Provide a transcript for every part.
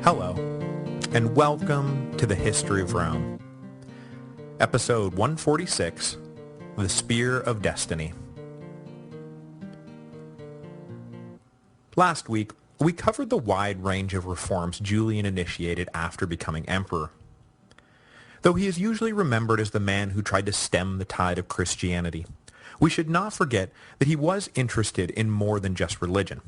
Hello, and welcome to the History of Rome. Episode 146, The Spear of Destiny. Last week, we covered the wide range of reforms Julian initiated after becoming emperor. Though he is usually remembered as the man who tried to stem the tide of Christianity, we should not forget that he was interested in more than just religion.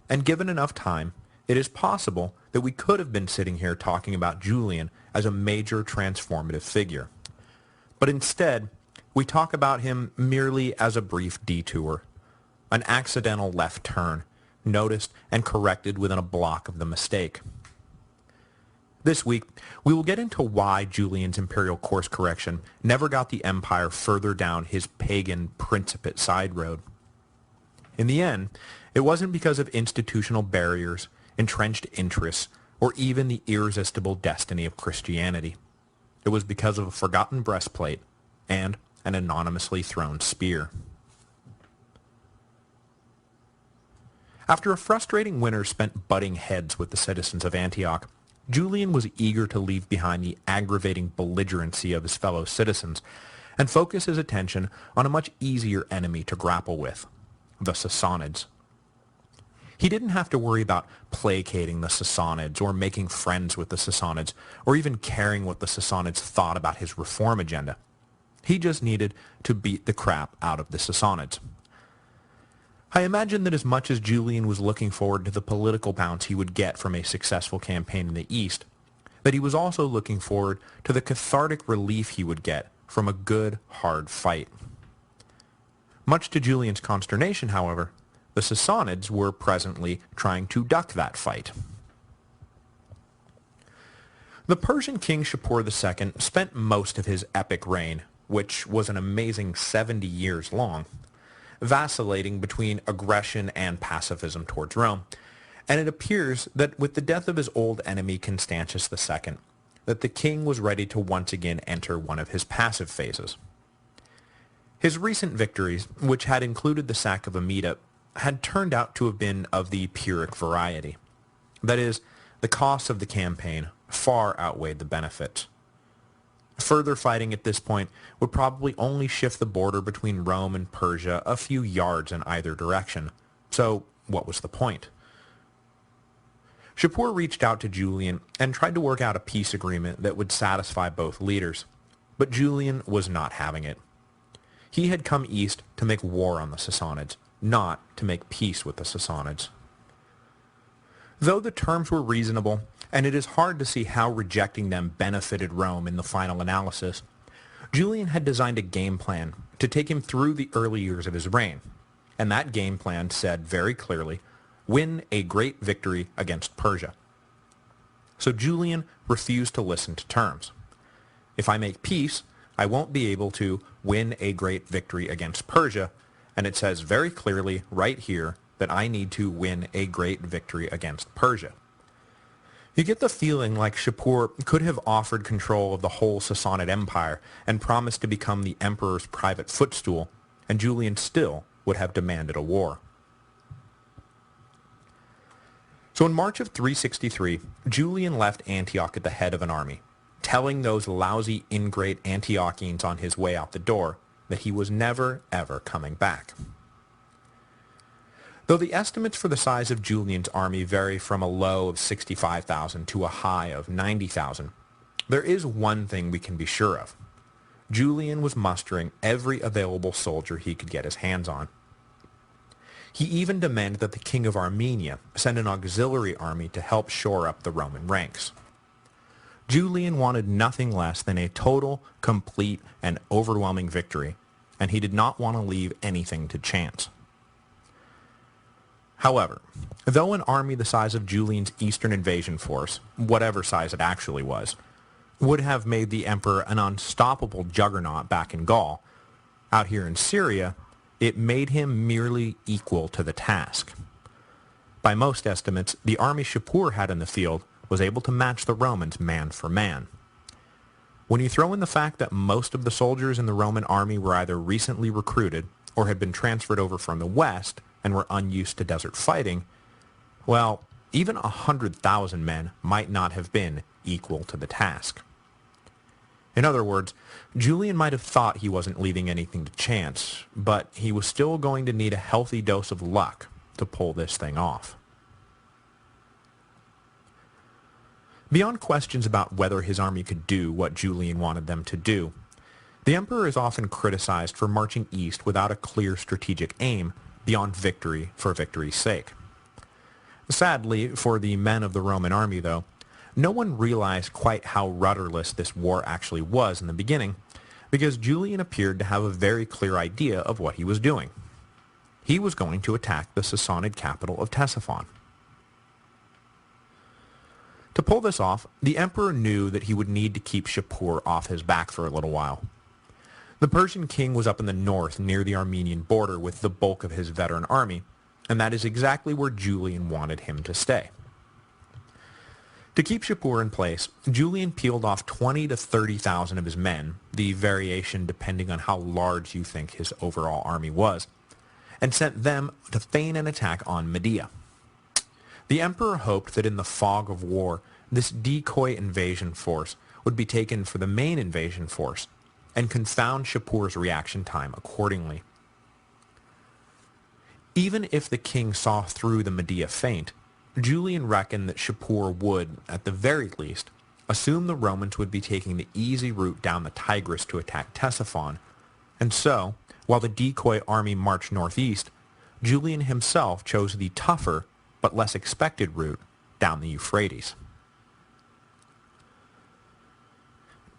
And given enough time, it is possible that we could have been sitting here talking about Julian as a major transformative figure. But instead, we talk about him merely as a brief detour, an accidental left turn, noticed and corrected within a block of the mistake. This week, we will get into why Julian's imperial course correction never got the empire further down his pagan principate side road. In the end, it wasn't because of institutional barriers, entrenched interests, or even the irresistible destiny of Christianity. It was because of a forgotten breastplate and an anonymously thrown spear. After a frustrating winter spent butting heads with the citizens of Antioch, Julian was eager to leave behind the aggravating belligerency of his fellow citizens and focus his attention on a much easier enemy to grapple with, the Sassanids. He didn't have to worry about placating the Sassanids or making friends with the Sassanids or even caring what the Sassanids thought about his reform agenda. He just needed to beat the crap out of the Sassanids. I imagine that as much as Julian was looking forward to the political bounce he would get from a successful campaign in the East, that he was also looking forward to the cathartic relief he would get from a good, hard fight. Much to Julian's consternation, however, the Sassanids were presently trying to duck that fight. The Persian king Shapur II spent most of his epic reign, which was an amazing 70 years long, vacillating between aggression and pacifism towards Rome, and it appears that with the death of his old enemy Constantius II, that the king was ready to once again enter one of his passive phases. His recent victories, which had included the sack of Amida, had turned out to have been of the Pyrrhic variety. That is, the costs of the campaign far outweighed the benefits. Further fighting at this point would probably only shift the border between Rome and Persia a few yards in either direction. So, what was the point? Shapur reached out to Julian and tried to work out a peace agreement that would satisfy both leaders, but Julian was not having it. He had come east to make war on the Sassanids, not to make peace with the Sassanids. Though the terms were reasonable, and it is hard to see how rejecting them benefited Rome in the final analysis, Julian had designed a game plan to take him through the early years of his reign, and that game plan said very clearly, win a great victory against Persia. So Julian refused to listen to terms. If I make peace, I won't be able to win a great victory against Persia, and it says very clearly right here that I need to win a great victory against Persia. You get the feeling like Shapur could have offered control of the whole Sassanid Empire and promised to become the emperor's private footstool, and Julian still would have demanded a war. So in March of 363, Julian left Antioch at the head of an army, telling those lousy ingrate Antiochians on his way out the door that he was never, ever coming back. Though the estimates for the size of Julian's army vary from a low of 65,000 to a high of 90,000, there is one thing we can be sure of. Julian was mustering every available soldier he could get his hands on. He even demanded that the king of Armenia send an auxiliary army to help shore up the Roman ranks. Julian wanted nothing less than a total, complete, and overwhelming victory, and he did not want to leave anything to chance. However, though an army the size of Julian's eastern invasion force, whatever size it actually was, would have made the emperor an unstoppable juggernaut back in Gaul, out here in Syria, it made him merely equal to the task. By most estimates, the army Shapur had in the field was able to match the Romans man for man. When you throw in the fact that most of the soldiers in the Roman army were either recently recruited or had been transferred over from the west and were unused to desert fighting, well, even 100,000 men might not have been equal to the task. In other words, Julian might have thought he wasn't leaving anything to chance, but he was still going to need a healthy dose of luck to pull this thing off. Beyond questions about whether his army could do what Julian wanted them to do, the emperor is often criticized for marching east without a clear strategic aim beyond victory for victory's sake. Sadly, for the men of the Roman army, though, no one realized quite how rudderless this war actually was in the beginning, because Julian appeared to have a very clear idea of what he was doing. He was going to attack the Sassanid capital of Ctesiphon. To pull this off, the emperor knew that he would need to keep Shapur off his back for a little while. The Persian king was up in the north near the Armenian border with the bulk of his veteran army, and that is exactly where Julian wanted him to stay. To keep Shapur in place, Julian peeled off 20 to 30,000 of his men, the variation depending on how large you think his overall army was, and sent them to feign an attack on Medea. The emperor hoped that in the fog of war, this decoy invasion force would be taken for the main invasion force, and confound Shapur's reaction time accordingly. Even if the king saw through the Medea feint, Julian reckoned that Shapur would, at the very least, assume the Romans would be taking the easy route down the Tigris to attack Ctesiphon, and so, while the decoy army marched northeast, Julian himself chose the tougher but less expected route down the Euphrates.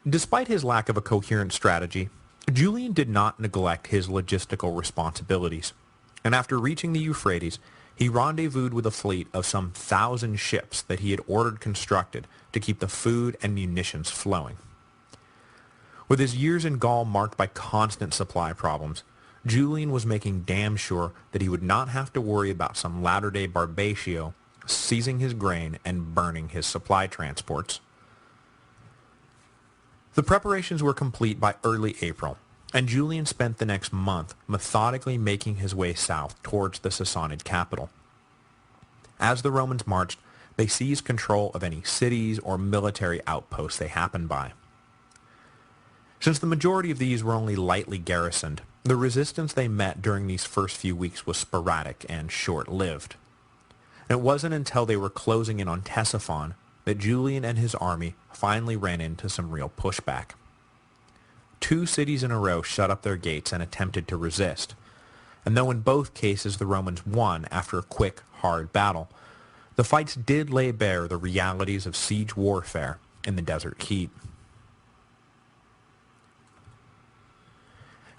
Despite his lack of a coherent strategy, Julian did not neglect his logistical responsibilities, and after reaching the Euphrates, he rendezvoused with a fleet of some 1,000 ships that he had ordered constructed to keep the food and munitions flowing. With his years in Gaul marked by constant supply problems, Julian was making damn sure that he would not have to worry about some latter-day Barbatio seizing his grain and burning his supply transports. The preparations were complete by early April, and Julian spent the next month methodically making his way south towards the Sassanid capital. As the Romans marched, they seized control of any cities or military outposts they happened by. Since the majority of these were only lightly garrisoned, the resistance they met during these first few weeks was sporadic and short-lived. It wasn't until they were closing in on Ctesiphon that Julian and his army finally ran into some real pushback. 2 cities in a row shut up their gates and attempted to resist, and though in both cases the Romans won after a quick, hard battle, the fights did lay bare the realities of siege warfare in the desert heat.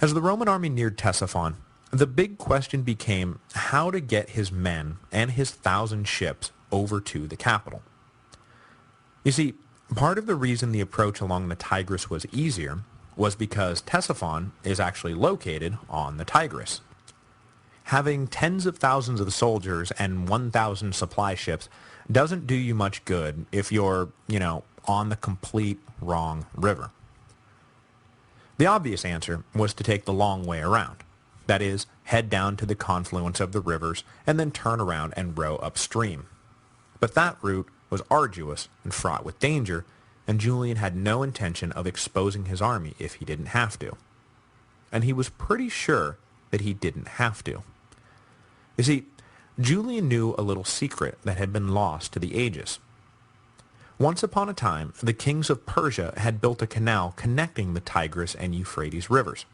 As the Roman army neared Ctesiphon, the big question became how to get his men and his 1,000 ships over to the capital. You see, part of the reason the approach along the Tigris was easier was because Ctesiphon is actually located on the Tigris. Having tens of thousands of soldiers and 1,000 supply ships doesn't do you much good if you're, on the complete wrong river. The obvious answer was to take the long way around. That is, head down to the confluence of the rivers and then turn around and row upstream. But that route was arduous and fraught with danger, and Julian had no intention of exposing his army if he didn't have to. And he was pretty sure that he didn't have to. You see, Julian knew a little secret that had been lost to the ages. Once upon a time, the kings of Persia had built a canal connecting the Tigris and Euphrates rivers.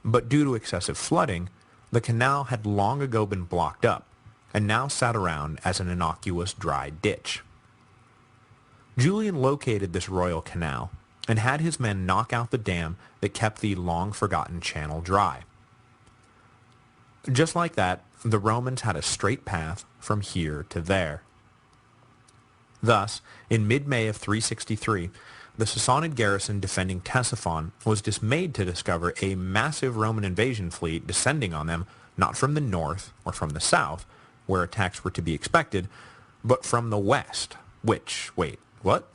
But due to excessive flooding, the canal had long ago been blocked up, and now sat around as an innocuous dry ditch. Julian located this royal canal, and had his men knock out the dam that kept the long-forgotten channel dry. Just like that, the Romans had a straight path from here to there. Thus, in mid-May of 363, the Sassanid garrison defending Ctesiphon was dismayed to discover a massive Roman invasion fleet descending on them not from the north or from the south, where attacks were to be expected, but from the west, which, wait, what?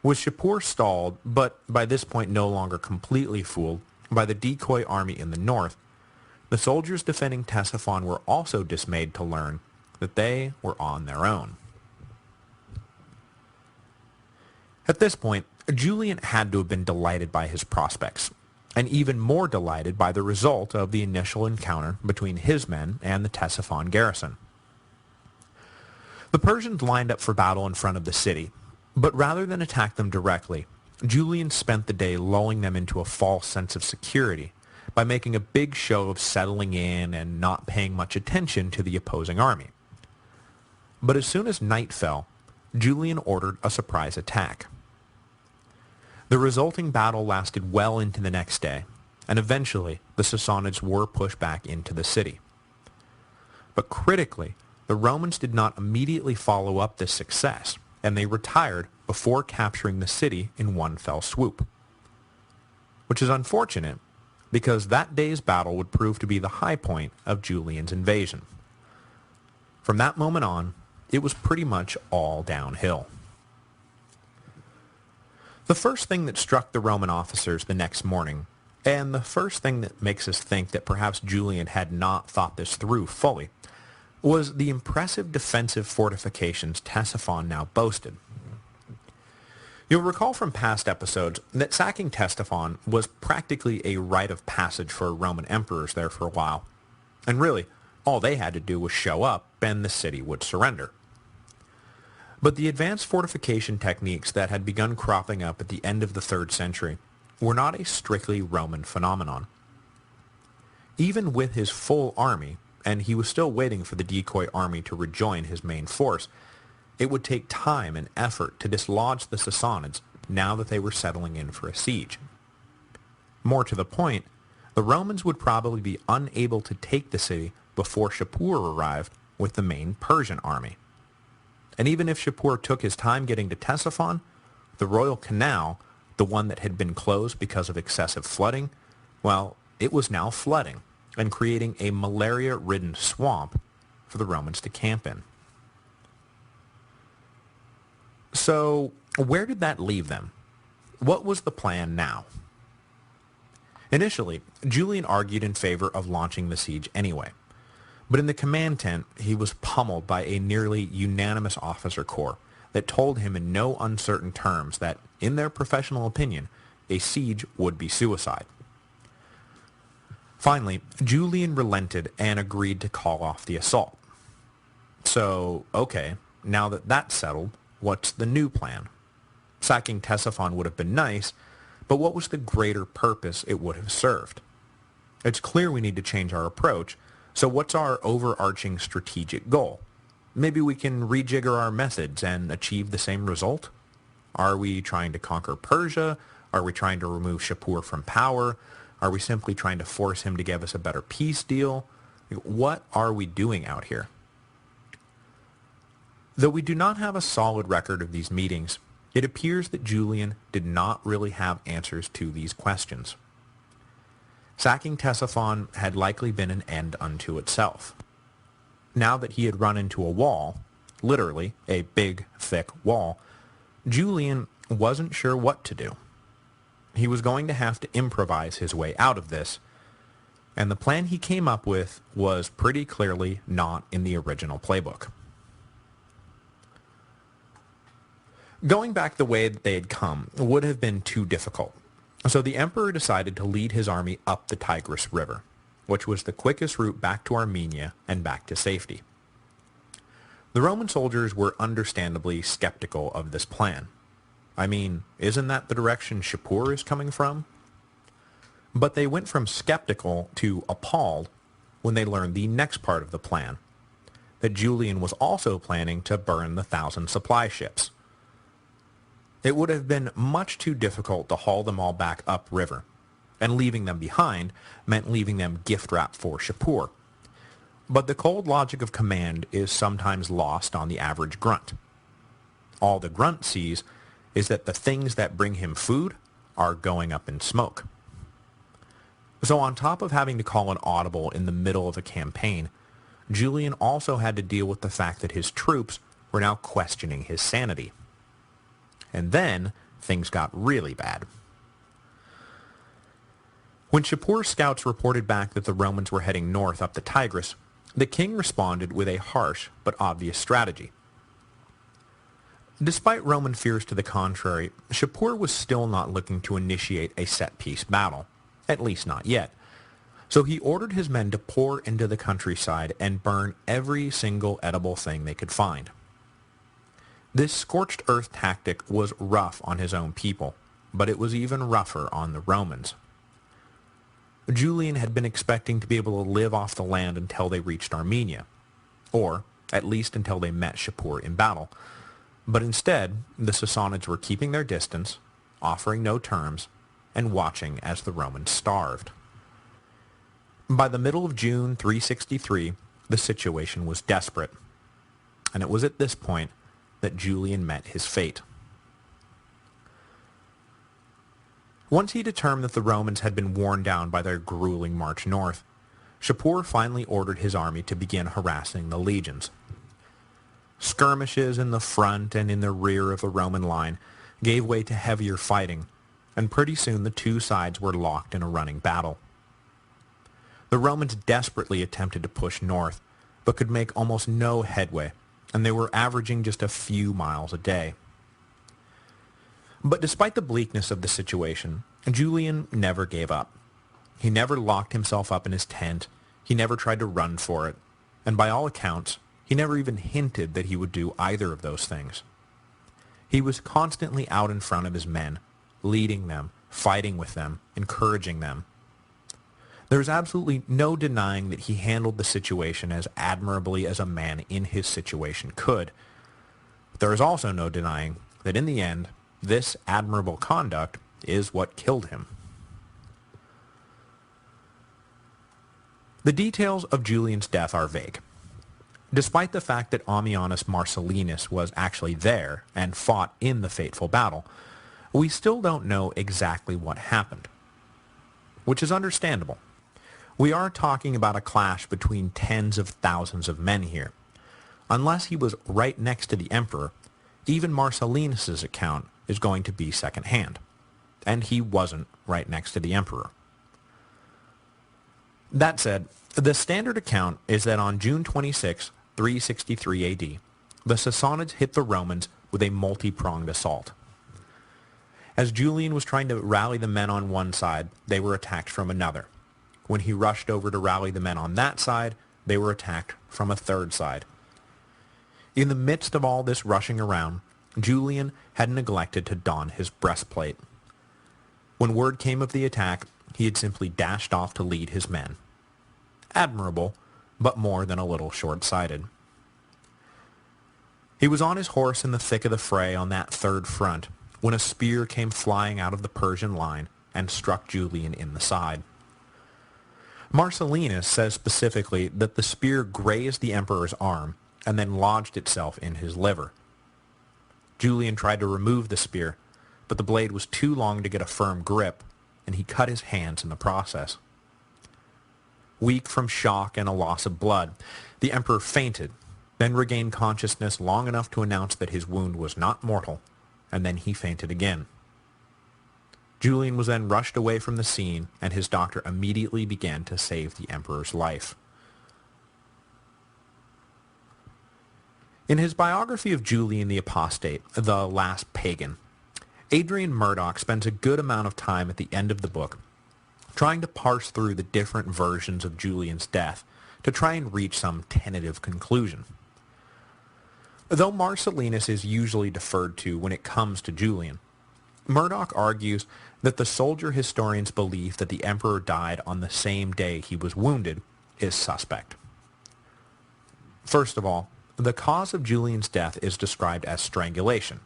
With Shapur stalled, but by this point no longer completely fooled, by the decoy army in the north, the soldiers defending Ctesiphon were also dismayed to learn that they were on their own. At this point, Julian had to have been delighted by his prospects, and even more delighted by the result of the initial encounter between his men and the Ctesiphon garrison. The Persians lined up for battle in front of the city, but rather than attack them directly, Julian spent the day lulling them into a false sense of security by making a big show of settling in and not paying much attention to the opposing army. But as soon as night fell, Julian ordered a surprise attack. The resulting battle lasted well into the next day, and eventually the Sassanids were pushed back into the city. But critically, the Romans did not immediately follow up this success, and they retired before capturing the city in one fell swoop. Which is unfortunate, because that day's battle would prove to be the high point of Julian's invasion. From that moment on, it was pretty much all downhill. The first thing that struck the Roman officers the next morning, and the first thing that makes us think that perhaps Julian had not thought this through fully, was the impressive defensive fortifications Ctesiphon now boasted. You'll recall from past episodes that sacking Ctesiphon was practically a rite of passage for Roman emperors there for a while, and really, all they had to do was show up and the city would surrender. But the advanced fortification techniques that had begun cropping up at the end of the 3rd century were not a strictly Roman phenomenon. Even with his full army, and he was still waiting for the decoy army to rejoin his main force, it would take time and effort to dislodge the Sassanids now that they were settling in for a siege. More to the point, the Romans would probably be unable to take the city before Shapur arrived with the main Persian army. And even if Shapur took his time getting to Ctesiphon, the royal canal, the one that had been closed because of excessive flooding, well, it was now flooding and creating a malaria-ridden swamp for the Romans to camp in. So, where did that leave them? What was the plan now? Initially, Julian argued in favor of launching the siege anyway, but in the command tent, he was pummeled by a nearly unanimous officer corps that told him in no uncertain terms that, in their professional opinion, a siege would be suicide. Finally, Julian relented and agreed to call off the assault. So, okay, now that that's settled, what's the new plan? Sacking Ctesiphon would have been nice, but what was the greater purpose it would have served? It's clear we need to change our approach, so what's our overarching strategic goal? Maybe we can rejigger our methods and achieve the same result? Are we trying to conquer Persia? Are we trying to remove Shapur from power? Are we simply trying to force him to give us a better peace deal? What are we doing out here? Though we do not have a solid record of these meetings, it appears that Julian did not really have answers to these questions. Sacking Ctesiphon had likely been an end unto itself. Now that he had run into a wall, literally a big, thick wall, Julian wasn't sure what to do. He was going to have to improvise his way out of this, and the plan he came up with was pretty clearly not in the original playbook. Going back the way that they had come would have been too difficult, so the emperor decided to lead his army up the Tigris River, which was the quickest route back to Armenia and back to safety. The Roman soldiers were understandably skeptical of this plan. I mean, isn't that the direction Shapur is coming from? But they went from skeptical to appalled when they learned the next part of the plan, that Julian was also planning to burn the 1,000 supply ships. It would have been much too difficult to haul them all back upriver, and leaving them behind meant leaving them gift-wrapped for Shapur. But the cold logic of command is sometimes lost on the average grunt. All the grunt sees is that the things that bring him food are going up in smoke. So on top of having to call an audible in the middle of a campaign, Julian also had to deal with the fact that his troops were now questioning his sanity. And then things got really bad. When Shapur's scouts reported back that the Romans were heading north up the Tigris, the king responded with a harsh but obvious strategy. Despite Roman fears to the contrary, Shapur was still not looking to initiate a set-piece battle, at least not yet. So he ordered his men to pour into the countryside and burn every single edible thing they could find. This scorched earth tactic was rough on his own people, but it was even rougher on the Romans. Julian had been expecting to be able to live off the land until they reached Armenia, or at least until they met Shapur in battle. But instead, the Sassanids were keeping their distance, offering no terms, and watching as the Romans starved. By the middle of June 363, the situation was desperate, and it was at this point that Julian met his fate. Once he determined that the Romans had been worn down by their grueling march north, Shapur finally ordered his army to begin harassing the legions. Skirmishes in the front and in the rear of the Roman line gave way to heavier fighting, and pretty soon the two sides were locked in a running battle. The Romans desperately attempted to push north, but could make almost no headway, and they were averaging just a few miles a day. But despite the bleakness of the situation, Julian never gave up. He never locked himself up in his tent, he never tried to run for it, and by all accounts, he never even hinted that he would do either of those things. He was constantly out in front of his men, leading them, fighting with them, encouraging them. There is absolutely no denying that he handled the situation as admirably as a man in his situation could. But there is also no denying that in the end, this admirable conduct is what killed him. The details of Julian's death are vague. Despite the fact that Ammianus Marcellinus was actually there and fought in the fateful battle, we still don't know exactly what happened, which is understandable. We are talking about a clash between tens of thousands of men here. Unless he was right next to the emperor, even Marcellinus's account is going to be secondhand, and he wasn't right next to the emperor. That said, the standard account is that on June 26, 363 AD, the Sassanids hit the Romans with a multi-pronged assault. As Julian was trying to rally the men on one side, they were attacked from another. When he rushed over to rally the men on that side, they were attacked from a third side. In the midst of all this rushing around, Julian had neglected to don his breastplate. When word came of the attack, he had simply dashed off to lead his men. Admirable, but more than a little short-sighted. He was on his horse in the thick of the fray on that third front, when a spear came flying out of the Persian line and struck Julian in the side. Marcellinus says specifically that the spear grazed the emperor's arm and then lodged itself in his liver. Julian tried to remove the spear, but the blade was too long to get a firm grip, and he cut his hands in the process. Weak from shock and a loss of blood, the emperor fainted, then regained consciousness long enough to announce that his wound was not mortal, and then he fainted again. Julian was then rushed away from the scene, and his doctor immediately began to save the emperor's life. In his biography of Julian the Apostate, The Last Pagan, Adrian Murdoch spends a good amount of time at the end of the book trying to parse through the different versions of Julian's death to try and reach some tentative conclusion. Though Marcellinus is usually deferred to when it comes to Julian, Murdoch argues that the soldier historian's belief that the emperor died on the same day he was wounded is suspect. First of all, the cause of Julian's death is described as strangulation,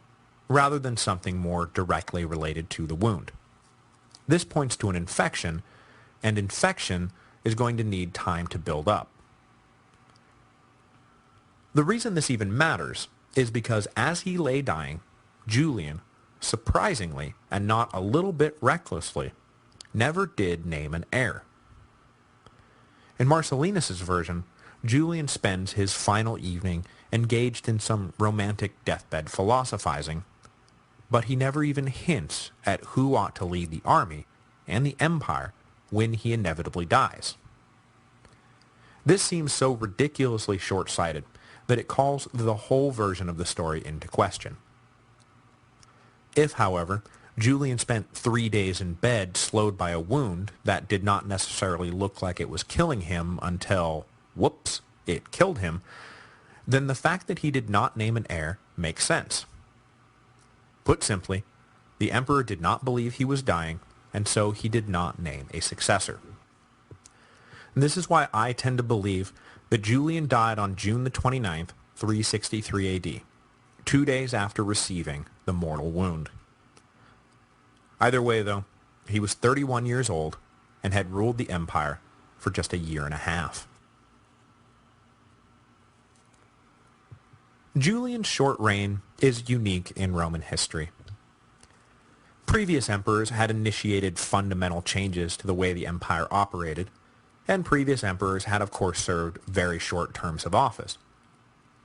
rather than something more directly related to the wound. This points to an infection, and infection is going to need time to build up. The reason this even matters is because as he lay dying, Julian, surprisingly, and not a little bit recklessly, never did name an heir. In Marcellinus's version, Julian spends his final evening engaged in some romantic deathbed philosophizing, but he never even hints at who ought to lead the army and the empire when he inevitably dies. This seems so ridiculously short-sighted that it calls the whole version of the story into question. If, however, Julian spent 3 days in bed slowed by a wound that did not necessarily look like it was killing him until, whoops, it killed him, then the fact that he did not name an heir makes sense. Put simply, the emperor did not believe he was dying, and so he did not name a successor. And this is why I tend to believe that Julian died on June the 29th, 363 AD, 2 days after receiving the mortal wound. Either way, though, he was 31 years old and had ruled the empire for just a year and a half. Julian's short reign is unique in Roman history. Previous emperors had initiated fundamental changes to the way the empire operated, and previous emperors had of course served very short terms of office.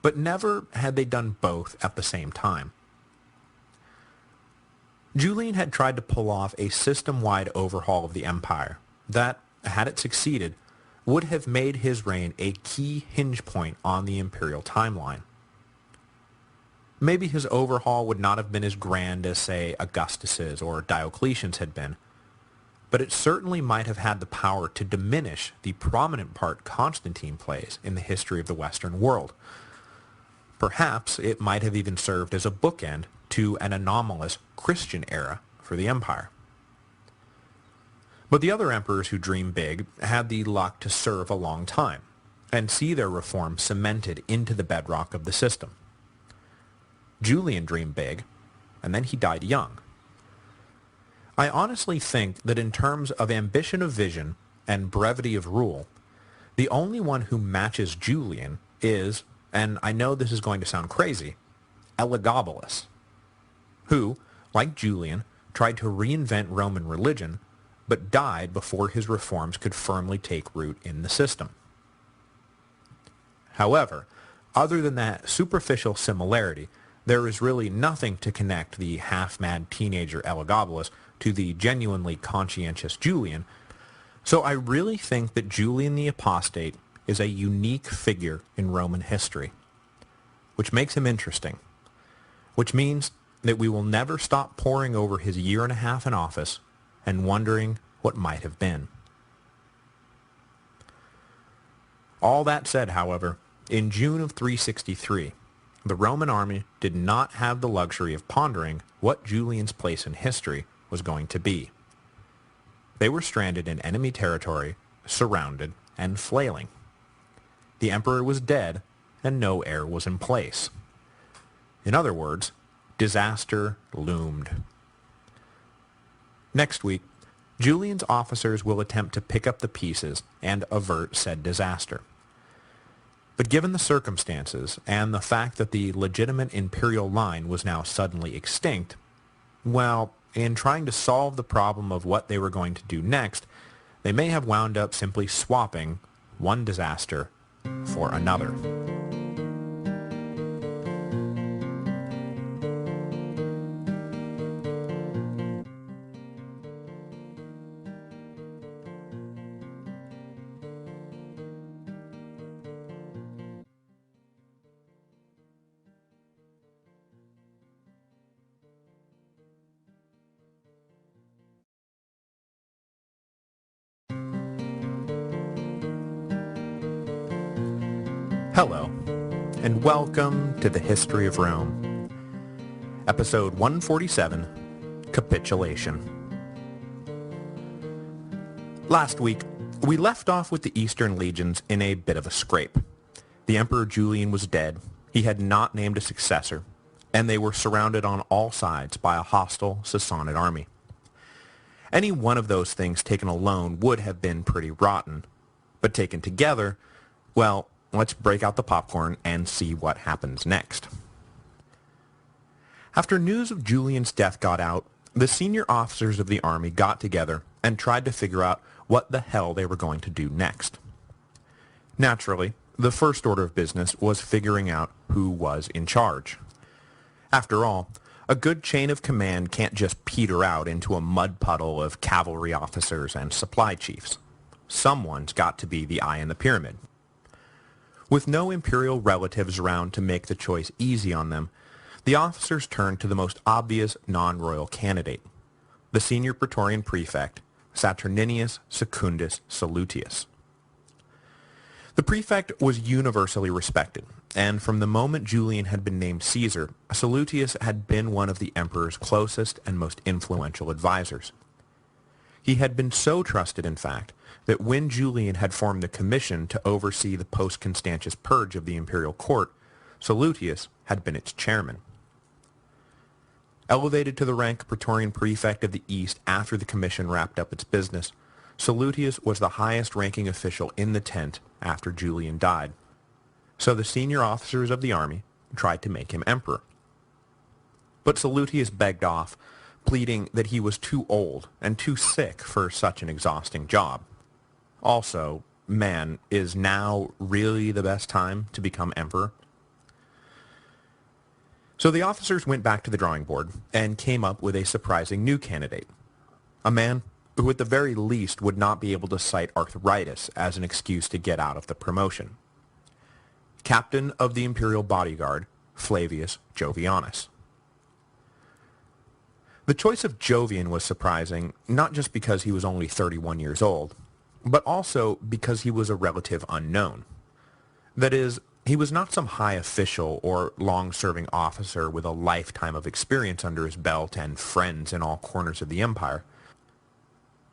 But never had they done both at the same time. Julian had tried to pull off a system-wide overhaul of the empire that, had it succeeded, would have made his reign a key hinge point on the imperial timeline. Maybe his overhaul would not have been as grand as, say, Augustus's or Diocletian's had been, but it certainly might have had the power to diminish the prominent part Constantine plays in the history of the Western world. Perhaps it might have even served as a bookend to an anomalous Christian era for the empire. But the other emperors who dreamed big had the luck to serve a long time and see their reform cemented into the bedrock of the system. Julian dreamed big, and then he died young. I honestly think that in terms of ambition of vision and brevity of rule, the only one who matches Julian is, and I know this is going to sound crazy, Elagabalus, who, like Julian, tried to reinvent Roman religion, but died before his reforms could firmly take root in the system. However, other than that superficial similarity, there is really nothing to connect the half-mad teenager Elagabalus to the genuinely conscientious Julian, so I really think that Julian the Apostate is a unique figure in Roman history, which makes him interesting, which means that we will never stop poring over his year and a half in office and wondering what might have been. All that said, however, in June of 363, the Roman army did not have the luxury of pondering what Julian's place in history was going to be. They were stranded in enemy territory, surrounded, and flailing. The emperor was dead, and no heir was in place. In other words, disaster loomed. Next week, Julian's officers will attempt to pick up the pieces and avert said disaster. But given the circumstances and the fact that the legitimate imperial line was now suddenly extinct, well, in trying to solve the problem of what they were going to do next, they may have wound up simply swapping one disaster for another. Hello, and welcome to the History of Rome. Episode 147, Capitulation. Last week, we left off with the Eastern legions in a bit of a scrape. The Emperor Julian was dead, he had not named a successor, and they were surrounded on all sides by a hostile Sassanid army. Any one of those things taken alone would have been pretty rotten, but taken together, well, let's break out the popcorn and see what happens next. After news of Julian's death got out, the senior officers of the army got together and tried to figure out what the hell they were going to do next. Naturally, the first order of business was figuring out who was in charge. After all, a good chain of command can't just peter out into a mud puddle of cavalry officers and supply chiefs. Someone's got to be the eye in the pyramid. With no imperial relatives around to make the choice easy on them, the officers turned to the most obvious non-royal candidate, the senior Praetorian prefect, Saturninus Secundus Salutius. The prefect was universally respected, and from the moment Julian had been named Caesar, Salutius had been one of the emperor's closest and most influential advisors. He had been so trusted, in fact, that when Julian had formed the commission to oversee the post-Constantius purge of the imperial court, Salutius had been its chairman. Elevated to the rank Praetorian prefect of the East after the commission wrapped up its business, Salutius was the highest-ranking official in the tent after Julian died, so the senior officers of the army tried to make him emperor. But Salutius begged off, pleading that he was too old and too sick for such an exhausting job. Also, man, is now really the best time to become emperor? So the officers went back to the drawing board and came up with a surprising new candidate, a man who at the very least would not be able to cite arthritis as an excuse to get out of the promotion. Captain of the imperial bodyguard, Flavius Jovianus. The choice of Jovian was surprising, not just because he was only 31 years old, but also because he was a relative unknown. That is, he was not some high official or long-serving officer with a lifetime of experience under his belt and friends in all corners of the empire.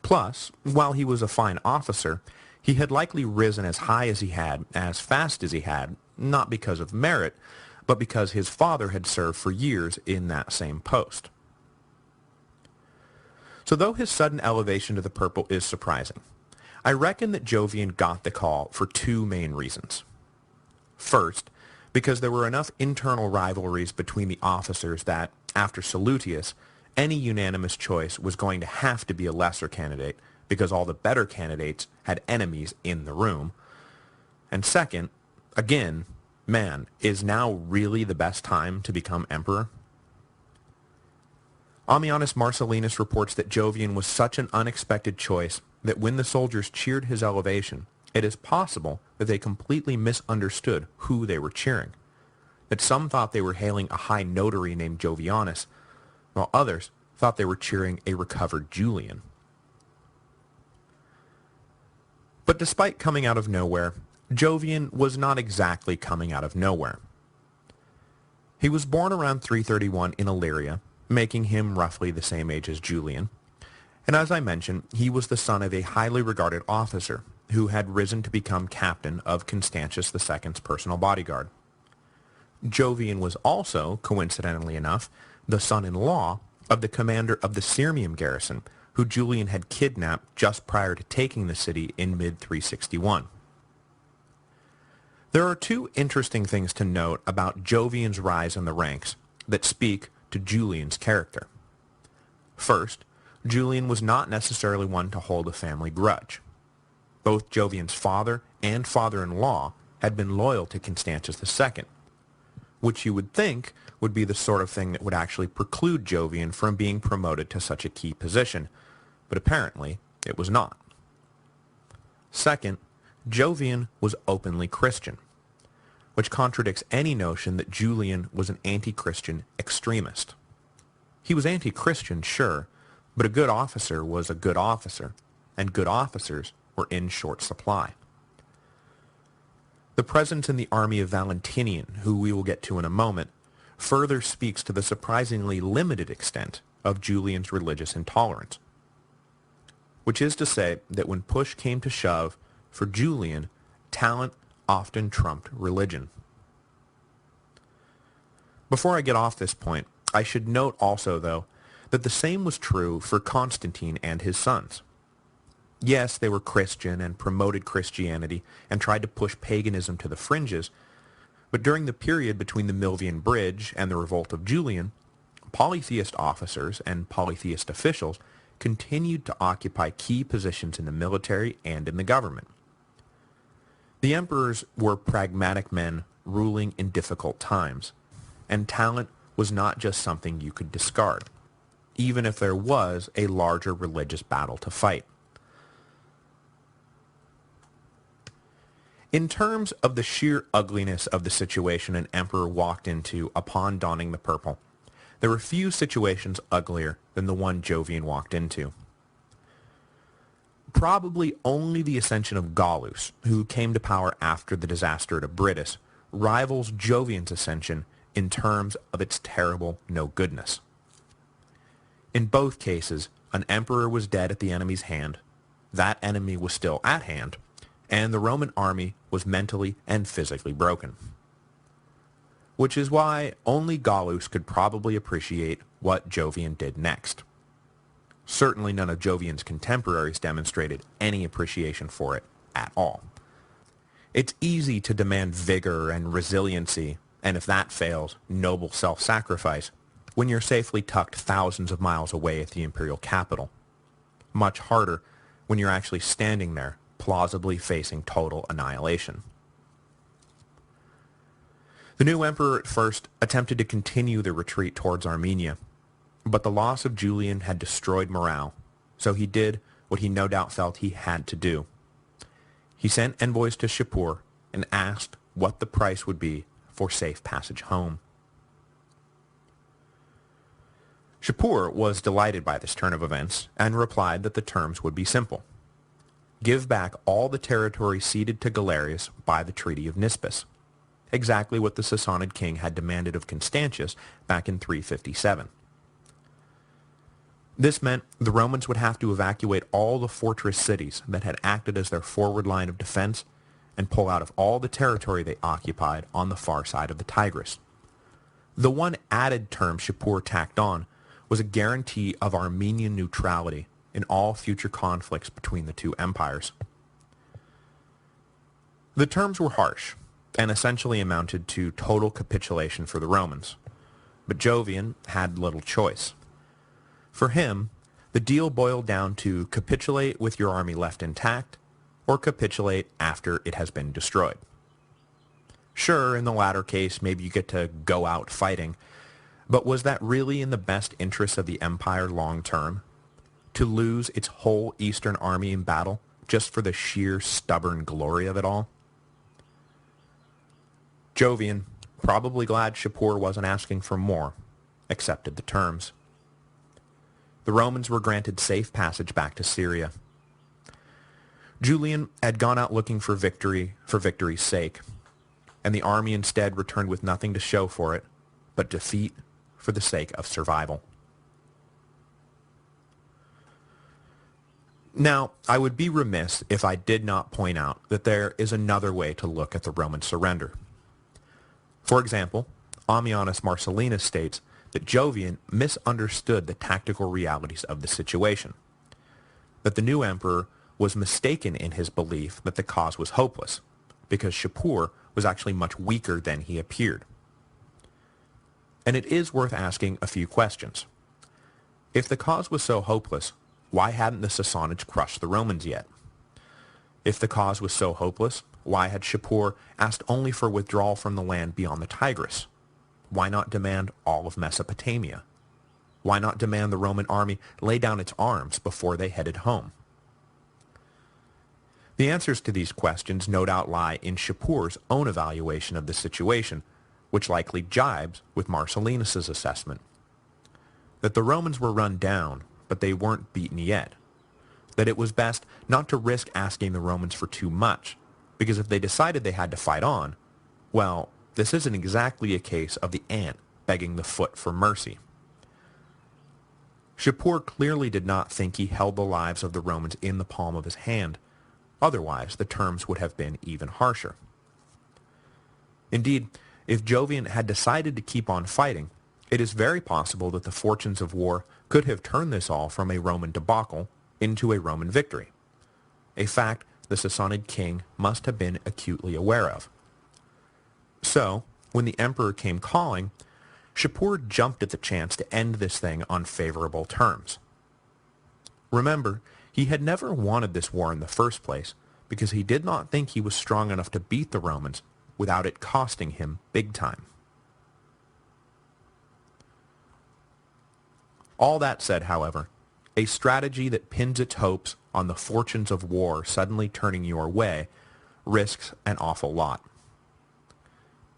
Plus, while he was a fine officer, he had likely risen as high as he had, as fast as he had, not because of merit, but because his father had served for years in that same post. So though his sudden elevation to the purple is surprising, I reckon that Jovian got the call for two main reasons. First, because there were enough internal rivalries between the officers that, after Salutius, any unanimous choice was going to have to be a lesser candidate because all the better candidates had enemies in the room. And second, again, man, is now really the best time to become emperor? Ammianus Marcellinus reports that Jovian was such an unexpected choice that when the soldiers cheered his elevation, it is possible that they completely misunderstood who they were cheering, that some thought they were hailing a high notary named Jovianus, while others thought they were cheering a recovered Julian. But despite coming out of nowhere, Jovian was not exactly coming out of nowhere. He was born around 331 in Illyria, making him roughly the same age as Julian, and as I mentioned, he was the son of a highly regarded officer who had risen to become captain of Constantius II's personal bodyguard. Jovian was also, coincidentally enough, the son-in-law of the commander of the Sirmium garrison, who Julian had kidnapped just prior to taking the city in mid-361. There are two interesting things to note about Jovian's rise in the ranks that speak to Julian's character. First, Julian was not necessarily one to hold a family grudge. Both Jovian's father and father-in-law had been loyal to Constantius II, which you would think would be the sort of thing that would actually preclude Jovian from being promoted to such a key position, but apparently it was not. Second, Jovian was openly Christian, which contradicts any notion that Julian was an anti-Christian extremist. He was anti-Christian, sure, but a good officer was a good officer, and good officers were in short supply. The presence in the army of Valentinian, who we will get to in a moment, further speaks to the surprisingly limited extent of Julian's religious intolerance, which is to say that when push came to shove, for Julian, talent often trumped religion. Before I get off this point, I should note also, though, that the same was true for Constantine and his sons. Yes, they were Christian and promoted Christianity and tried to push paganism to the fringes, but during the period between the Milvian Bridge and the revolt of Julian, polytheist officers and polytheist officials continued to occupy key positions in the military and in the government. The emperors were pragmatic men ruling in difficult times, and talent was not just something you could discard, even if there was a larger religious battle to fight. In terms of the sheer ugliness of the situation an emperor walked into upon donning the purple, there were few situations uglier than the one Jovian walked into. Probably only the ascension of Gallus, who came to power after the disaster at Abritus, rivals Jovian's ascension in terms of its terrible no-goodness. In both cases, an emperor was dead at the enemy's hand, that enemy was still at hand, and the Roman army was mentally and physically broken. Which is why only Gallus could probably appreciate what Jovian did next. Certainly none of Jovian's contemporaries demonstrated any appreciation for it at all. It's easy to demand vigor and resiliency, and if that fails, noble self-sacrifice, when you're safely tucked thousands of miles away at the imperial capital. Much harder when you're actually standing there, plausibly facing total annihilation. The new emperor at first attempted to continue the retreat towards Armenia, but the loss of Julian had destroyed morale, so he did what he no doubt felt he had to do. He sent envoys to Shapur and asked what the price would be for safe passage home. Shapur was delighted by this turn of events and replied that the terms would be simple. Give back all the territory ceded to Galerius by the Treaty of Nispus, exactly what the Sassanid king had demanded of Constantius back in 357. This meant the Romans would have to evacuate all the fortress cities that had acted as their forward line of defense and pull out of all the territory they occupied on the far side of the Tigris. The one added term Shapur tacked on was a guarantee of Armenian neutrality in all future conflicts between the two empires. The terms were harsh and essentially amounted to total capitulation for the Romans, but Jovian had little choice. For him, the deal boiled down to capitulate with your army left intact, or capitulate after it has been destroyed. Sure, in the latter case, maybe you get to go out fighting, but was that really in the best interests of the empire long term? To lose its whole eastern army in battle just for the sheer stubborn glory of it all? Jovian, probably glad Shapur wasn't asking for more, accepted the terms. The Romans were granted safe passage back to Syria. Julian had gone out looking for victory for victory's sake, and the army instead returned with nothing to show for it but defeat for the sake of survival. Now, I would be remiss if I did not point out that there is another way to look at the Roman surrender. For example, Ammianus Marcellinus states that Jovian misunderstood the tactical realities of the situation, that the new emperor was mistaken in his belief that the cause was hopeless, because Shapur was actually much weaker than he appeared. And it is worth asking a few questions. If the cause was so hopeless, why hadn't the Sassanids crushed the Romans yet? If the cause was so hopeless, why had Shapur asked only for withdrawal from the land beyond the Tigris? Why not demand all of Mesopotamia? Why not demand the Roman army lay down its arms before they headed home? The answers to these questions no doubt lie in Shapur's own evaluation of the situation, which likely jibes with Marcellinus's assessment. That the Romans were run down, but they weren't beaten yet. That it was best not to risk asking the Romans for too much, because if they decided they had to fight on, well, this isn't exactly a case of the ant begging the foot for mercy. Shapur clearly did not think he held the lives of the Romans in the palm of his hand. Otherwise, the terms would have been even harsher. Indeed, if Jovian had decided to keep on fighting, it is very possible that the fortunes of war could have turned this all from a Roman debacle into a Roman victory, a fact the Sassanid king must have been acutely aware of. So, when the emperor came calling, Shapur jumped at the chance to end this thing on favorable terms. Remember, he had never wanted this war in the first place because he did not think he was strong enough to beat the Romans without it costing him big time. All that said, however, a strategy that pins its hopes on the fortunes of war suddenly turning your way risks an awful lot.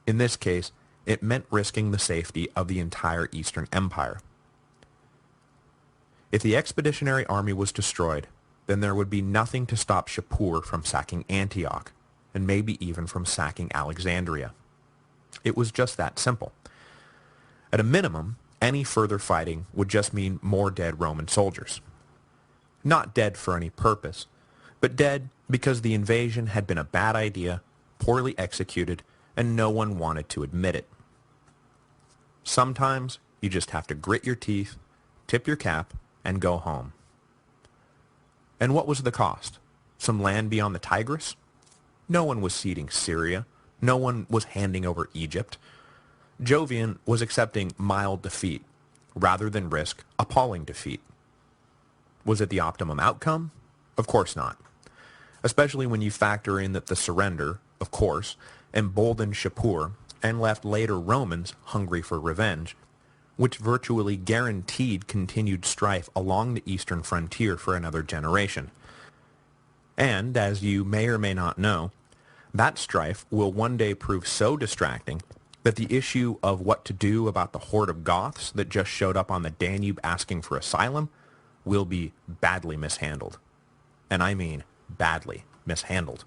In this case, it meant risking the safety of the entire Eastern Empire. If the expeditionary army was destroyed, then there would be nothing to stop Shapur from sacking Antioch, and maybe even from sacking Alexandria. It was just that simple. At a minimum, any further fighting would just mean more dead Roman soldiers. Not dead for any purpose, but dead because the invasion had been a bad idea, poorly executed, and no one wanted to admit it. Sometimes you just have to grit your teeth, tip your cap, and go home. And what was the cost? Some land beyond the Tigris? No one was ceding Syria. No one was handing over Egypt. Jovian was accepting mild defeat rather than risk appalling defeat. Was it the optimum outcome? Of course not. Especially when you factor in that the surrender, of course, emboldened Shapur and left later Romans hungry for revenge, which virtually guaranteed continued strife along the eastern frontier for another generation. And, as you may or may not know, that strife will one day prove so distracting that the issue of what to do about the horde of Goths that just showed up on the Danube asking for asylum will be badly mishandled. And I mean badly mishandled.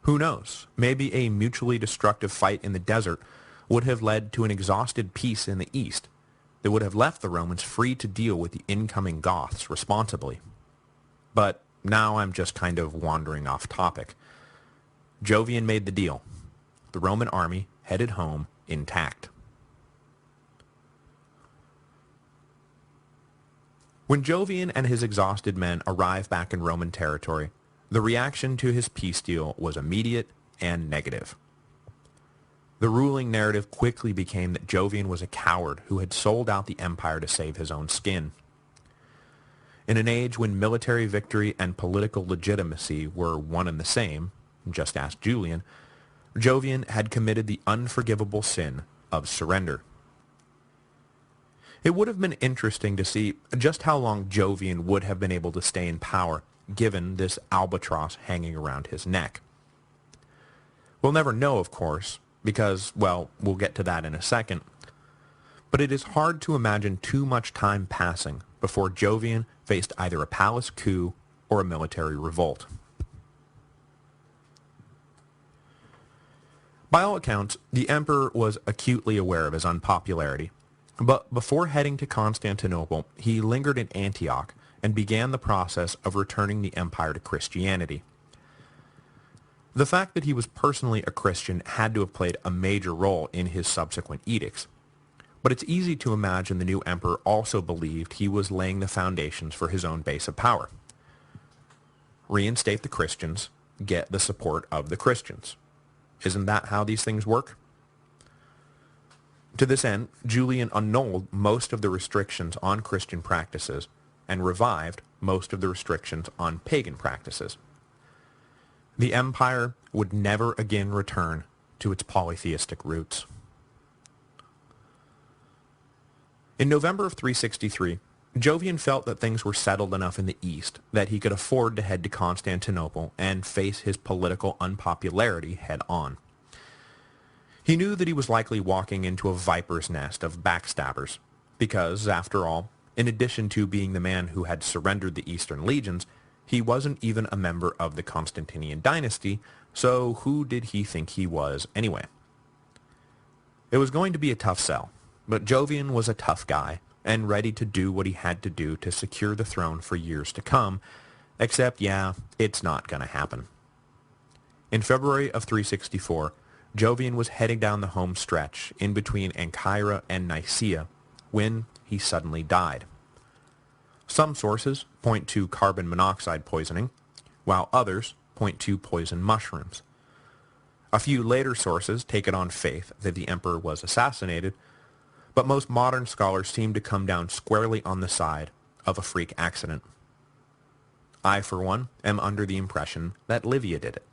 Who knows? Maybe a mutually destructive fight in the desert would have led to an exhausted peace in the east that would have left the Romans free to deal with the incoming Goths responsibly. But now I'm just kind of wandering off topic. Jovian made the deal. The Roman army headed home intact. When Jovian and his exhausted men arrived back in Roman territory, the reaction to his peace deal was immediate and negative. The ruling narrative quickly became that Jovian was a coward who had sold out the empire to save his own skin. In an age when military victory and political legitimacy were one and the same, just ask Julian, Jovian had committed the unforgivable sin of surrender. It would have been interesting to see just how long Jovian would have been able to stay in power given this albatross hanging around his neck. We'll never know, of course, because, well, we'll get to that in a second, but it is hard to imagine too much time passing before Jovian faced either a palace coup or a military revolt. By all accounts, the emperor was acutely aware of his unpopularity, but before heading to Constantinople, he lingered in Antioch and began the process of returning the empire to Christianity. The fact that he was personally a Christian had to have played a major role in his subsequent edicts, but it's easy to imagine the new emperor also believed he was laying the foundations for his own base of power. Reinstate the Christians, get the support of the Christians. Isn't that how these things work? To this end, Julian annulled most of the restrictions on Christian practices and revived most of the restrictions on pagan practices. The empire would never again return to its polytheistic roots. In November of 363, Jovian felt that things were settled enough in the east that he could afford to head to Constantinople and face his political unpopularity head-on. He knew that he was likely walking into a viper's nest of backstabbers, because, after all, in addition to being the man who had surrendered the eastern legions, he wasn't even a member of the Constantinian dynasty, so who did he think he was anyway? It was going to be a tough sell, but Jovian was a tough guy, and ready to do what he had to do to secure the throne for years to come, except, yeah, it's not going to happen. In February of 364, Jovian was heading down the home stretch in between Ancyra and Nicaea when he suddenly died. Some sources point to carbon monoxide poisoning, while others point to poison mushrooms. A few later sources take it on faith that the emperor was assassinated, but most modern scholars seem to come down squarely on the side of a freak accident. I, for one, am under the impression that Livia did it.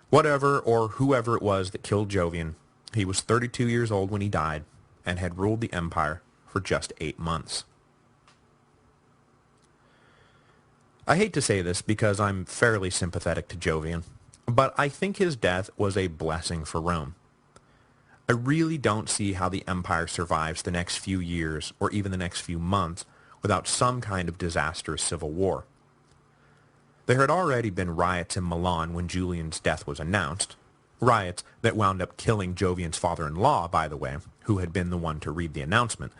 Whatever or whoever it was that killed Jovian, he was 32 years old when he died and had ruled the empire for just 8 months. I hate to say this because I'm fairly sympathetic to Jovian, but I think his death was a blessing for Rome. I really don't see how the empire survives the next few years or even the next few months without some kind of disastrous civil war. There had already been riots in Milan when Julian's death was announced, riots that wound up killing Jovian's father-in-law, by the way, who had been the one to read the announcement.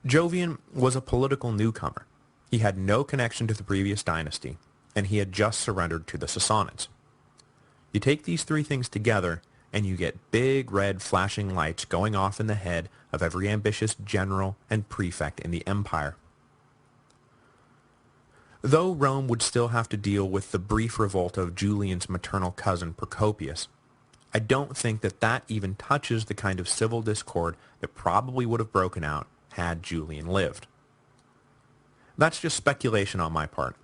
Jovian was a political newcomer. He had no connection to the previous dynasty, and he had just surrendered to the Sassanids. You take these three things together, and you get big red flashing lights going off in the head of every ambitious general and prefect in the empire. Though Rome would still have to deal with the brief revolt of Julian's maternal cousin Procopius, I don't think that that even touches the kind of civil discord that probably would have broken out had Julian lived. That's just speculation on my part,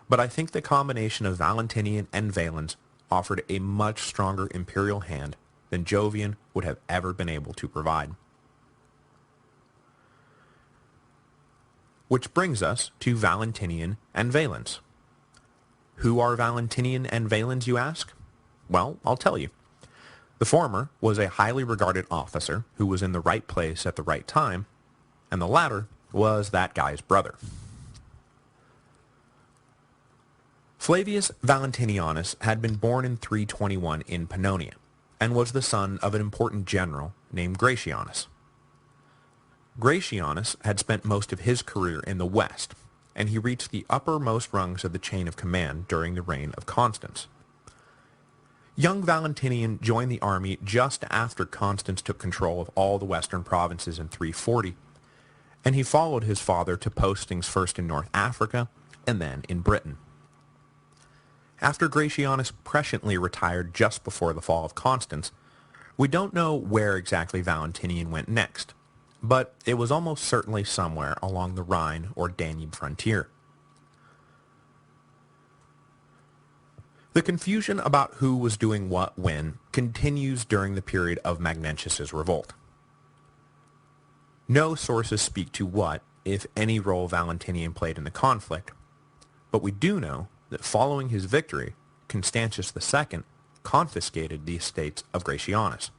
but I think the combination of Valentinian and Valens offered a much stronger imperial hand than Jovian would have ever been able to provide. Which brings us to Valentinian and Valens. Who are Valentinian and Valens, you ask? Well, I'll tell you. The former was a highly regarded officer who was in the right place at the right time, and the latter was that guy's brother. Flavius Valentinianus had been born in 321 in Pannonia, and was the son of an important general named Gratianus. Gratianus had spent most of his career in the west, and he reached the uppermost rungs of the chain of command during the reign of Constans. Young Valentinian joined the army just after Constans took control of all the western provinces in 340, and he followed his father to postings first in North Africa and then in Britain. After Gratianus presciently retired just before the fall of Constans, we don't know where exactly Valentinian went next, but it was almost certainly somewhere along the Rhine or Danube frontier. The confusion about who was doing what when continues during the period of Magnentius's revolt. No sources speak to what, if any, role Valentinian played in the conflict, but we do know that following his victory, Constantius II confiscated the estates of Gratianus,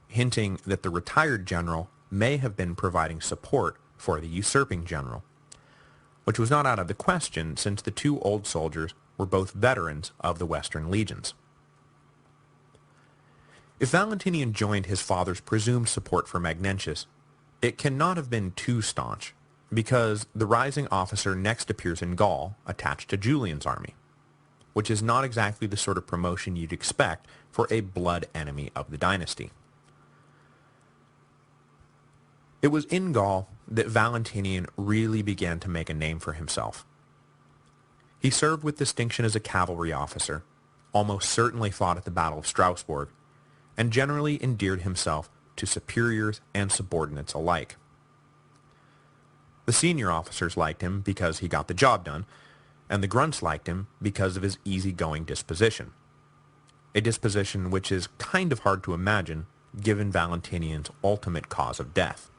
hinting that the retired general may have been providing support for the usurping general, which was not out of the question since the two old soldiers were both veterans of the Western legions. If Valentinian joined his father's presumed support for Magnentius, it cannot have been too staunch, because the rising officer next appears in Gaul attached to Julian's army, which is not exactly the sort of promotion you'd expect for a blood enemy of the dynasty. It was in Gaul that Valentinian really began to make a name for himself. He served with distinction as a cavalry officer, almost certainly fought at the Battle of Strasbourg, and generally endeared himself to superiors and subordinates alike. The senior officers liked him because he got the job done, and the grunts liked him because of his easygoing disposition. A disposition which is kind of hard to imagine given Valentinian's ultimate cause of death.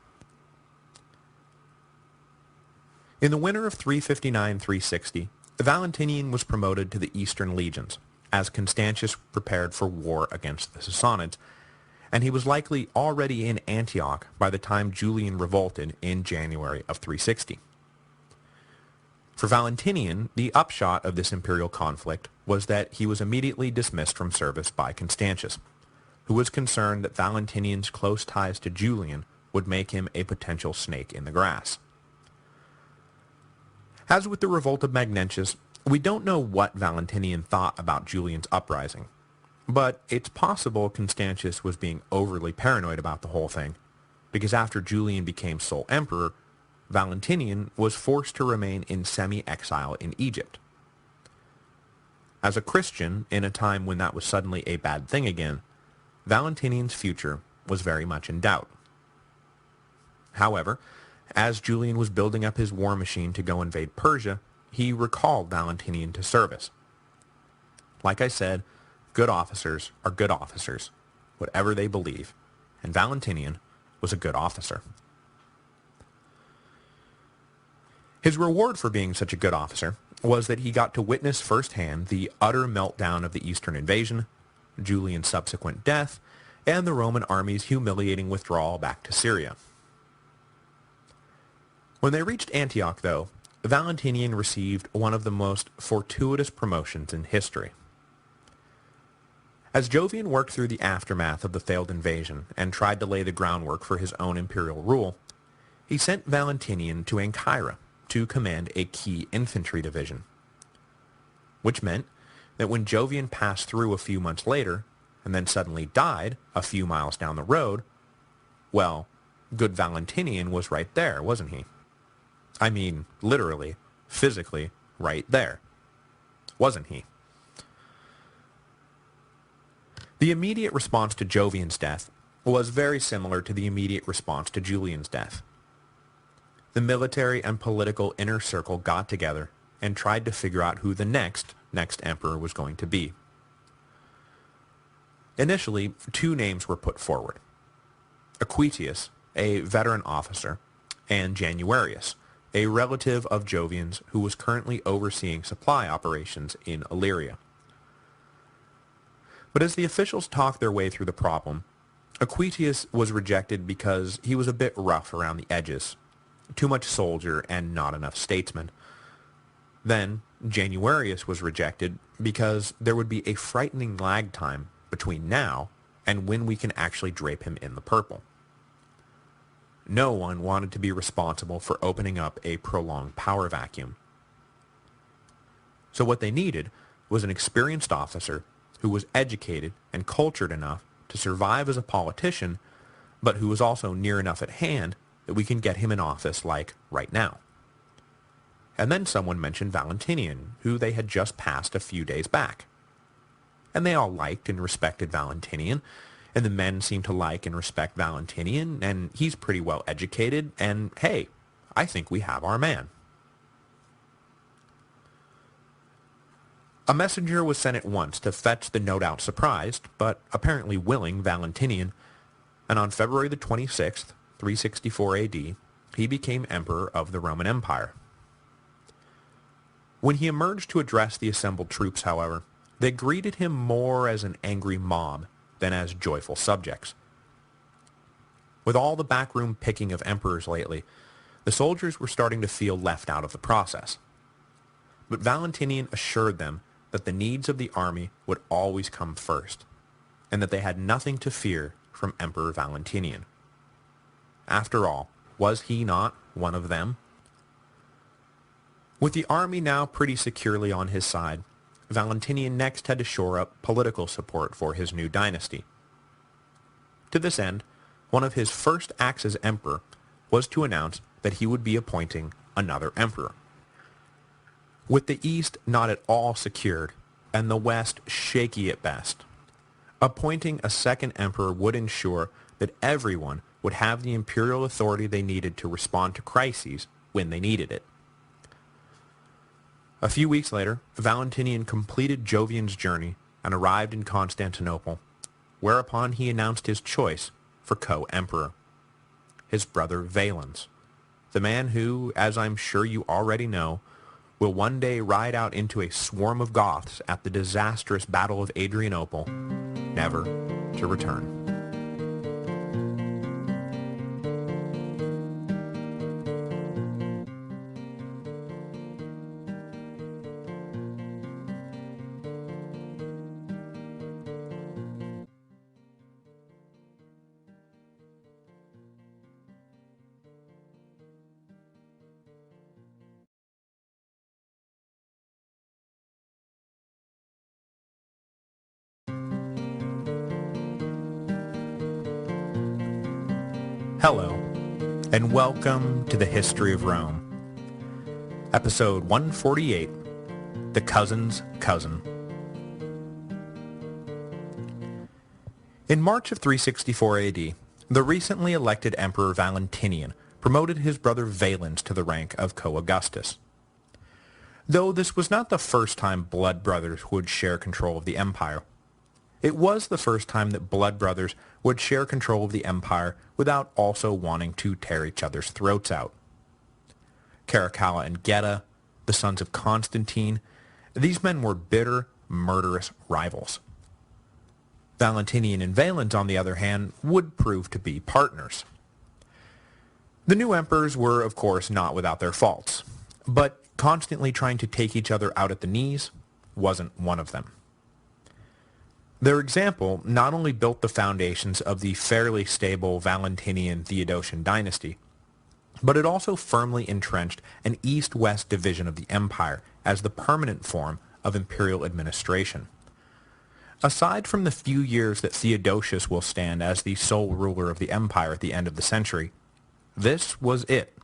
In the winter of 359-360, Valentinian was promoted to the Eastern legions, as Constantius prepared for war against the Sassanids, and he was likely already in Antioch by the time Julian revolted in January of 360. For Valentinian, the upshot of this imperial conflict was that he was immediately dismissed from service by Constantius, who was concerned that Valentinian's close ties to Julian would make him a potential snake in the grass. As with the revolt of Magnentius, we don't know what Valentinian thought about Julian's uprising, but it's possible Constantius was being overly paranoid about the whole thing, because after Julian became sole emperor, Valentinian was forced to remain in semi-exile in Egypt. As a Christian, in a time when that was suddenly a bad thing again, Valentinian's future was very much in doubt. However, as Julian was building up his war machine to go invade Persia, he recalled Valentinian to service. Like I said, good officers are good officers, whatever they believe, and Valentinian was a good officer. His reward for being such a good officer was that he got to witness firsthand the utter meltdown of the Eastern invasion, Julian's subsequent death, and the Roman army's humiliating withdrawal back to Syria. When they reached Antioch, though, Valentinian received one of the most fortuitous promotions in history. As Jovian worked through the aftermath of the failed invasion and tried to lay the groundwork for his own imperial rule, he sent Valentinian to Ancyra to command a key infantry division, which meant that when Jovian passed through a few months later and then suddenly died a few miles down the road, well, good Valentinian was right there, wasn't he? I mean, literally, physically, right there, wasn't he? The immediate response to Jovian's death was very similar to the immediate response to Julian's death. The military and political inner circle got together and tried to figure out who the next emperor was going to be. Initially, two names were put forward: Aquitius, a veteran officer, and Januarius, a relative of Jovian's who was currently overseeing supply operations in Illyria. But as the officials talked their way through the problem, Aquitius was rejected because he was a bit rough around the edges, too much soldier and not enough statesman. Then Januarius was rejected because there would be a frightening lag time between now and when we can actually drape him in the purple. No one wanted to be responsible for opening up a prolonged power vacuum. So what they needed was an experienced officer who was educated and cultured enough to survive as a politician, but who was also near enough at hand that we can get him in office like right now. And then someone mentioned Valentinian, who they had just passed a few days back. And they all liked and respected Valentinian, and the men seemed to like and respect Valentinian, and he's pretty well educated, and hey, I think we have our man. A messenger was sent at once to fetch the no doubt surprised, but apparently willing Valentinian, and on February the 26th, 364 AD, he became emperor of the Roman Empire. When he emerged to address the assembled troops, however, they greeted him more as an angry mob than as joyful subjects. With all the backroom picking of emperors lately, the soldiers were starting to feel left out of the process. But Valentinian assured them that the needs of the army would always come first, and that they had nothing to fear from Emperor Valentinian. After all, was he not one of them? With the army now pretty securely on his side, Valentinian next had to shore up political support for his new dynasty. To this end, one of his first acts as emperor was to announce that he would be appointing another emperor. With the East not at all secured, and the West shaky at best, appointing a second emperor would ensure that everyone would have the imperial authority they needed to respond to crises when they needed it. A few weeks later, Valentinian completed Jovian's journey and arrived in Constantinople, whereupon he announced his choice for co-emperor, his brother Valens, the man who, as I'm sure you already know, will one day ride out into a swarm of Goths at the disastrous Battle of Adrianople, never to return. Hello, and welcome to the History of Rome. Episode 148, The Cousin's Cousin. In March of 364 AD, the recently elected Emperor Valentinian promoted his brother Valens to the rank of co-Augustus. Though this was not the first time blood brothers would share control of the empire, it was the first time that blood brothers would share control of the empire without also wanting to tear each other's throats out. Caracalla and Geta, the sons of Constantine, these men were bitter, murderous rivals. Valentinian and Valens, on the other hand, would prove to be partners. The new emperors were, of course, not without their faults, but constantly trying to take each other out at the knees wasn't one of them. Their example not only built the foundations of the fairly stable Valentinian Theodosian dynasty, but it also firmly entrenched an east-west division of the empire as the permanent form of imperial administration. Aside from the few years that Theodosius will stand as the sole ruler of the empire at the end of the century, this was it.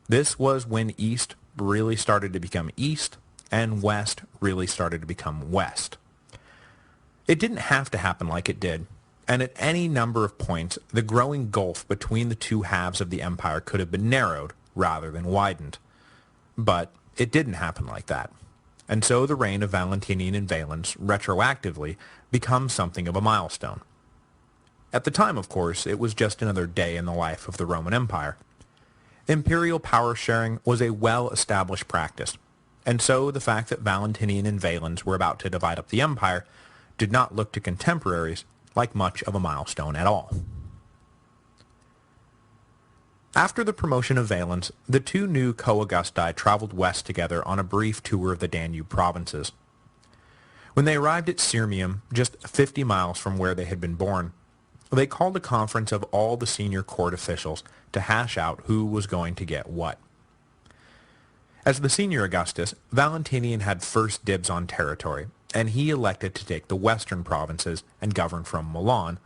This was when East really started to become East, and West really started to become West. It didn't have to happen like it did, and at any number of points, the growing gulf between the two halves of the empire could have been narrowed rather than widened. But it didn't happen like that. And so the reign of Valentinian and Valens retroactively becomes something of a milestone. At the time, of course, it was just another day in the life of the Roman Empire. Imperial power sharing was a well-established practice, and so the fact that Valentinian and Valens were about to divide up the empire did not look to contemporaries like much of a milestone at all. After the promotion of Valens, the two new co-Augusti traveled west together on a brief tour of the Danube provinces. When they arrived at Sirmium, just 50 miles from where they had been born, they called a conference of all the senior court officials to hash out who was going to get what. As the senior Augustus, Valentinian had first dibs on territory, and he elected to take the western provinces and govern from Milan,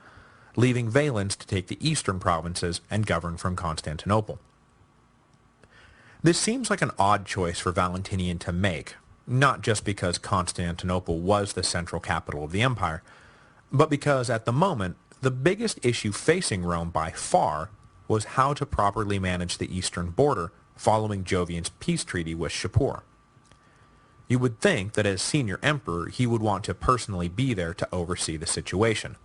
leaving Valens to take the eastern provinces and govern from Constantinople. This seems like an odd choice for Valentinian to make, not just because Constantinople was the central capital of the empire, but because at the moment, the biggest issue facing Rome by far was how to properly manage the eastern border following Jovian's peace treaty with Shapur. You would think that as senior emperor he would want to personally be there to oversee the situation.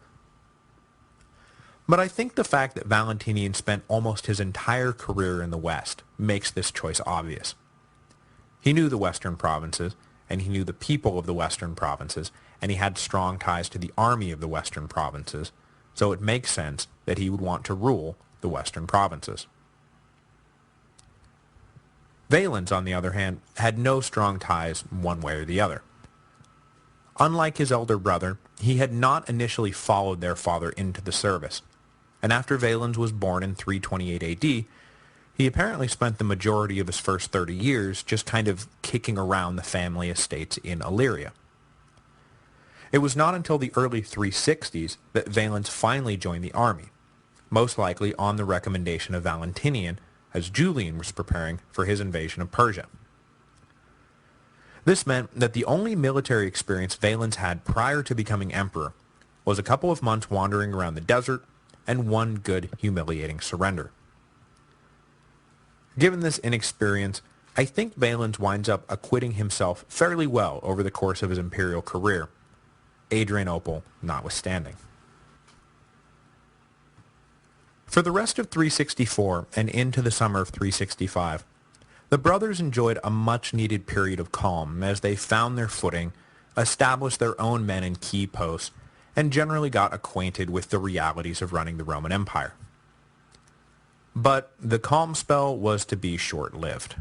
But I think the fact that Valentinian spent almost his entire career in the West makes this choice obvious. He knew the western provinces, and he knew the people of the western provinces, and he had strong ties to the army of the western provinces, so it makes sense that he would want to rule the western provinces. Valens, on the other hand, had no strong ties one way or the other. Unlike his elder brother, he had not initially followed their father into the service, and after Valens was born in 328 AD, he apparently spent the majority of his first 30 years just kind of kicking around the family estates in Illyria. It was not until the early 360s that Valens finally joined the army, most likely on the recommendation of Valentinian, as Julian was preparing for his invasion of Persia. This meant that the only military experience Valens had prior to becoming emperor was a couple of months wandering around the desert and one good, humiliating surrender. Given this inexperience, I think Valens winds up acquitting himself fairly well over the course of his imperial career, Adrianople notwithstanding. For the rest of 364 and into the summer of 365, the brothers enjoyed a much-needed period of calm as they found their footing, established their own men in key posts, and generally got acquainted with the realities of running the Roman Empire. But the calm spell was to be short-lived.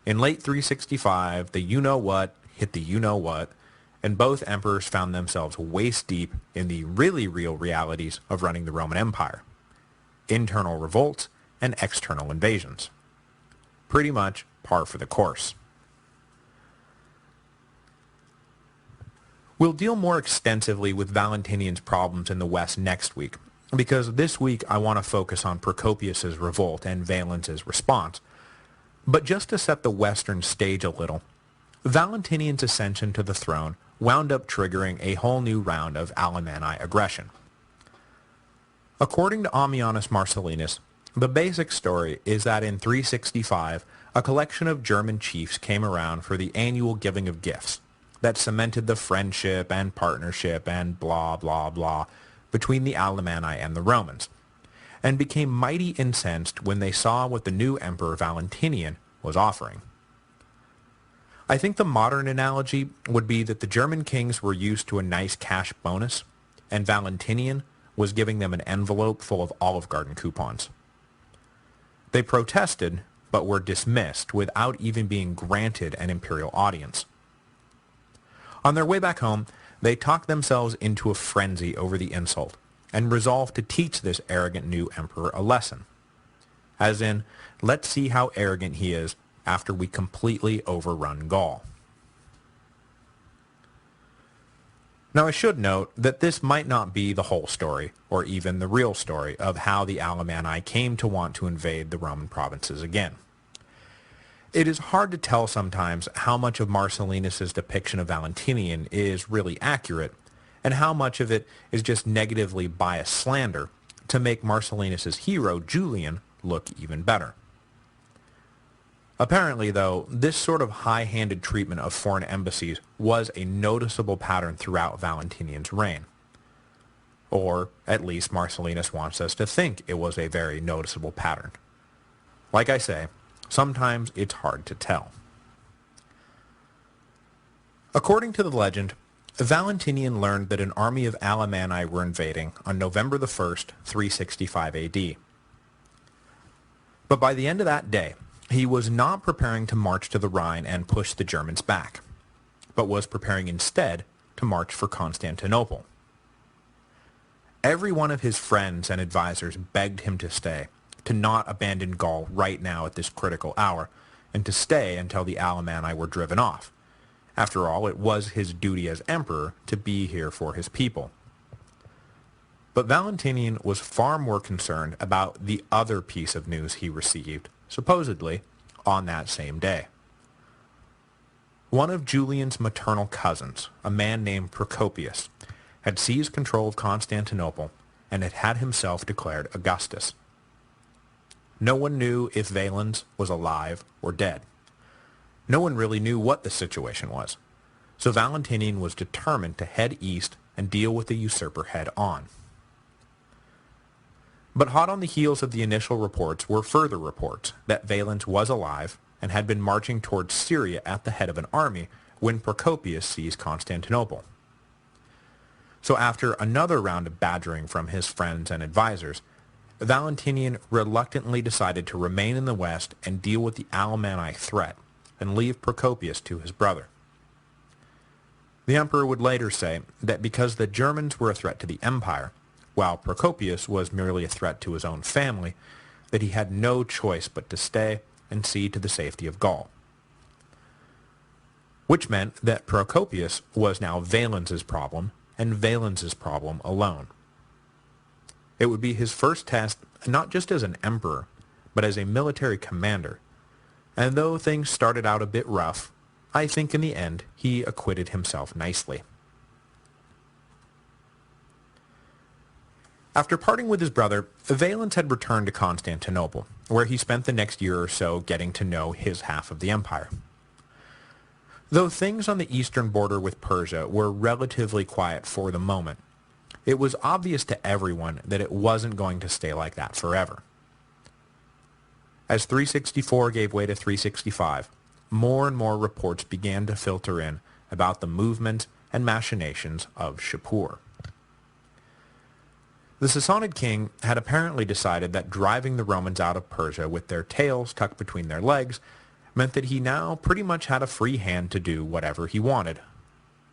In late 365, the you-know-what hit the you-know-what, and both emperors found themselves waist-deep in the really real realities of running the Roman Empire: internal revolts and external invasions. Pretty much par for the course. We'll deal more extensively with Valentinian's problems in the West next week, because this week I want to focus on Procopius's revolt and Valens's response. But just to set the Western stage a little, Valentinian's ascension to the throne wound up triggering a whole new round of Alemanni aggression. According to Ammianus Marcellinus, the basic story is that in 365, a collection of German chiefs came around for the annual giving of gifts that cemented the friendship and partnership and blah blah blah between the Alemanni and the Romans, and became mighty incensed when they saw what the new emperor Valentinian was offering. I think the modern analogy would be that the German kings were used to a nice cash bonus, and Valentinian was giving them an envelope full of Olive Garden coupons. They protested, but were dismissed without even being granted an imperial audience. On their way back home, they talked themselves into a frenzy over the insult, and resolved to teach this arrogant new emperor a lesson. As in, let's see how arrogant he is after we completely overrun Gaul. Now I should note that this might not be the whole story, or even the real story, of how the Alemanni came to want to invade the Roman provinces again. It is hard to tell sometimes how much of Marcellinus's depiction of Valentinian is really accurate, and how much of it is just negatively biased slander to make Marcellinus's hero, Julian, look even better. Apparently, though, this sort of high-handed treatment of foreign embassies was a noticeable pattern throughout Valentinian's reign. Or, at least, Marcellinus wants us to think it was a very noticeable pattern. Like I say, sometimes it's hard to tell. According to the legend, Valentinian learned that an army of Alemanni were invading on November the 1st, 365 AD. But by the end of that day, he was not preparing to march to the Rhine and push the Germans back, but was preparing instead to march for Constantinople. Every one of his friends and advisors begged him to stay, to not abandon Gaul right now at this critical hour, and to stay until the Alemanni were driven off. After all, it was his duty as emperor to be here for his people. But Valentinian was far more concerned about the other piece of news he received, supposedly, on that same day. One of Julian's maternal cousins, a man named Procopius, had seized control of Constantinople and had himself declared Augustus. No one knew if Valens was alive or dead. No one really knew what the situation was, so Valentinian was determined to head east and deal with the usurper head on. But hot on the heels of the initial reports were further reports that Valens was alive and had been marching towards Syria at the head of an army when Procopius seized Constantinople. So after another round of badgering from his friends and advisors, Valentinian reluctantly decided to remain in the west and deal with the Alemanni threat, and leave Procopius to his brother. The emperor would later say that because the Germans were a threat to the empire, while Procopius was merely a threat to his own family, that he had no choice but to stay and see to the safety of Gaul. Which meant that Procopius was now Valens's problem, and Valens's problem alone. It would be his first test not just as an emperor, but as a military commander, and though things started out a bit rough, I think in the end he acquitted himself nicely. After parting with his brother, Valens had returned to Constantinople, where he spent the next year or so getting to know his half of the empire. Though things on the eastern border with Persia were relatively quiet for the moment, it was obvious to everyone that it wasn't going to stay like that forever. As 364 gave way to 365, more and more reports began to filter in about the movement and machinations of Shapur. The Sassanid king had apparently decided that driving the Romans out of Persia with their tails tucked between their legs meant that he now pretty much had a free hand to do whatever he wanted.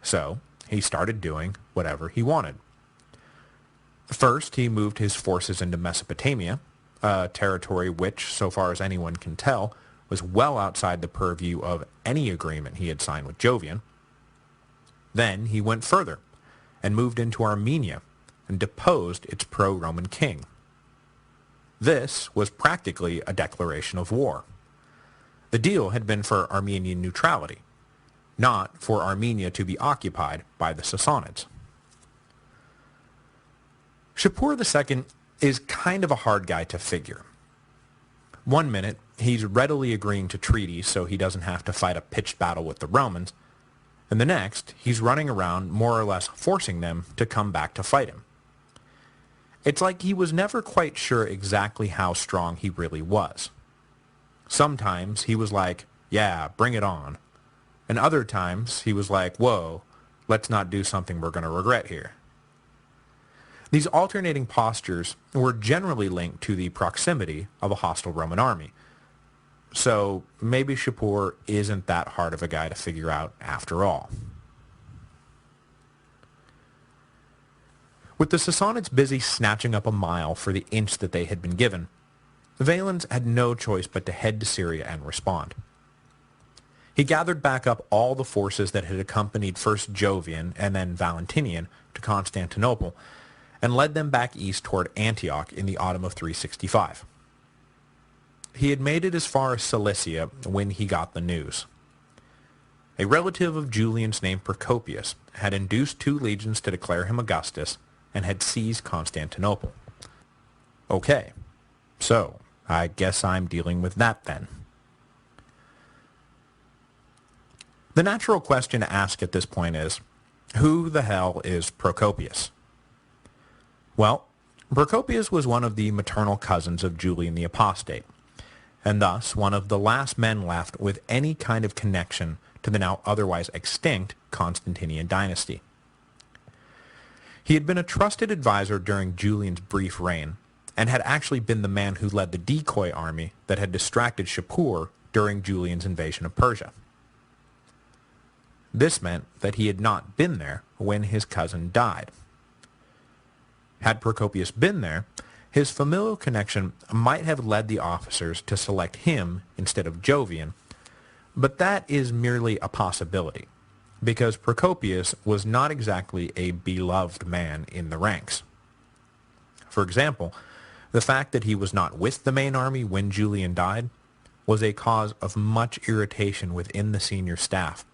So, he started doing whatever he wanted. First, he moved his forces into Mesopotamia, a territory which, so far as anyone can tell, was well outside the purview of any agreement he had signed with Jovian. Then he went further and moved into Armenia and deposed its pro-Roman king. This was practically a declaration of war. The deal had been for Armenian neutrality, not for Armenia to be occupied by the Sassanids. Shapur II is kind of a hard guy to figure. One minute, he's readily agreeing to treaties so he doesn't have to fight a pitched battle with the Romans, and the next, he's running around more or less forcing them to come back to fight him. It's like he was never quite sure exactly how strong he really was. Sometimes he was like, yeah, bring it on. and other times he was like, whoa, let's not do something we're going to regret here. These alternating postures were generally linked to the proximity of a hostile Roman army. So maybe Shapur isn't that hard of a guy to figure out after all. With the Sassanids busy snatching up a mile for the inch that they had been given, Valens had no choice but to head to Syria and respond. He gathered back up all the forces that had accompanied first Jovian and then Valentinian to Constantinople, and led them back east toward Antioch in the autumn of 365. He had made it as far as Cilicia when he got the news. A relative of Julian's named Procopius had induced 2 legions to declare him Augustus and had seized Constantinople. Okay, so I guess I'm dealing with that then. The natural question to ask at this point is, who the hell is Procopius? Well, Procopius was one of the maternal cousins of Julian the Apostate, and thus one of the last men left with any kind of connection to the now otherwise extinct Constantinian dynasty. He had been a trusted advisor during Julian's brief reign, and had actually been the man who led the decoy army that had distracted Shapur during Julian's invasion of Persia. This meant that he had not been there when his cousin died. Had Procopius been there, his familial connection might have led the officers to select him instead of Jovian, but that is merely a possibility, because Procopius was not exactly a beloved man in the ranks. For example, the fact that he was not with the main army when Julian died was a cause of much irritation within the senior staff,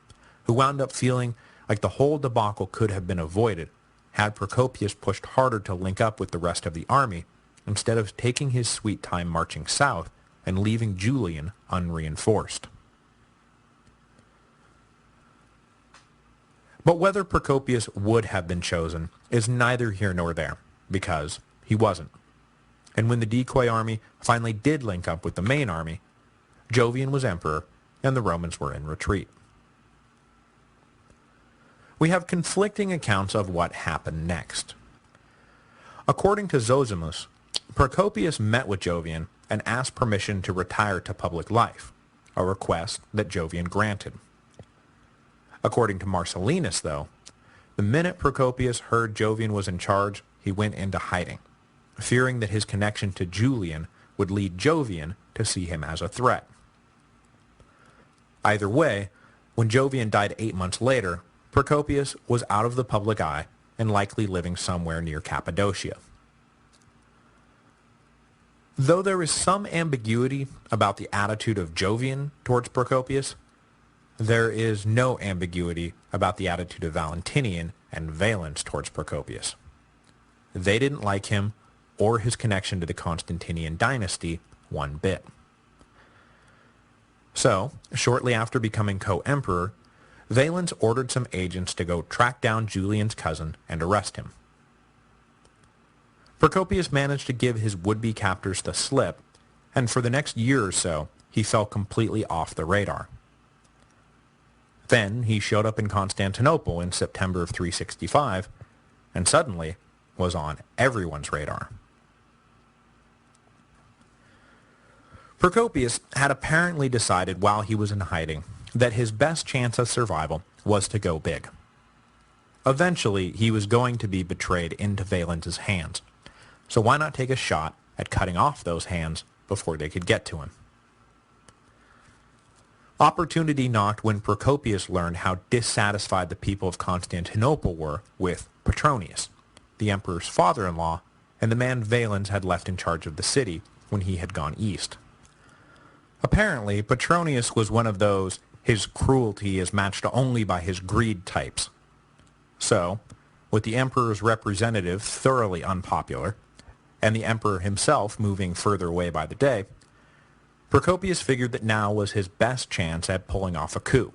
who wound up feeling like the whole debacle could have been avoided had Procopius pushed harder to link up with the rest of the army instead of taking his sweet time marching south and leaving Julian unreinforced. But whether Procopius would have been chosen is neither here nor there, because he wasn't. And when the decoy army finally did link up with the main army, Jovian was emperor and the Romans were in retreat. We have conflicting accounts of what happened next. According to Zosimus, Procopius met with Jovian and asked permission to retire to public life, a request that Jovian granted. According to Marcellinus, though, the minute Procopius heard Jovian was in charge, he went into hiding, fearing that his connection to Julian would lead Jovian to see him as a threat. Either way, when Jovian died 8 months later, Procopius was out of the public eye and likely living somewhere near Cappadocia. Though there is some ambiguity about the attitude of Jovian towards Procopius, there is no ambiguity about the attitude of Valentinian and Valens towards Procopius. They didn't like him or his connection to the Constantinian dynasty one bit. So, shortly after becoming co-emperor, Valens ordered some agents to go track down Julian's cousin and arrest him. Procopius managed to give his would-be captors the slip, and for the next year or so, he fell completely off the radar. Then he showed up in Constantinople in September of 365, and suddenly was on everyone's radar. Procopius had apparently decided while he was in hiding that his best chance of survival was to go big. Eventually, he was going to be betrayed into Valens' hands, so why not take a shot at cutting off those hands before they could get to him? Opportunity knocked when Procopius learned how dissatisfied the people of Constantinople were with Petronius, the emperor's father-in-law, and the man Valens had left in charge of the city when he had gone east. Apparently, Petronius was one of those his cruelty is matched only by his greed types. So, with the emperor's representative thoroughly unpopular, and the emperor himself moving further away by the day, Procopius figured that now was his best chance at pulling off a coup.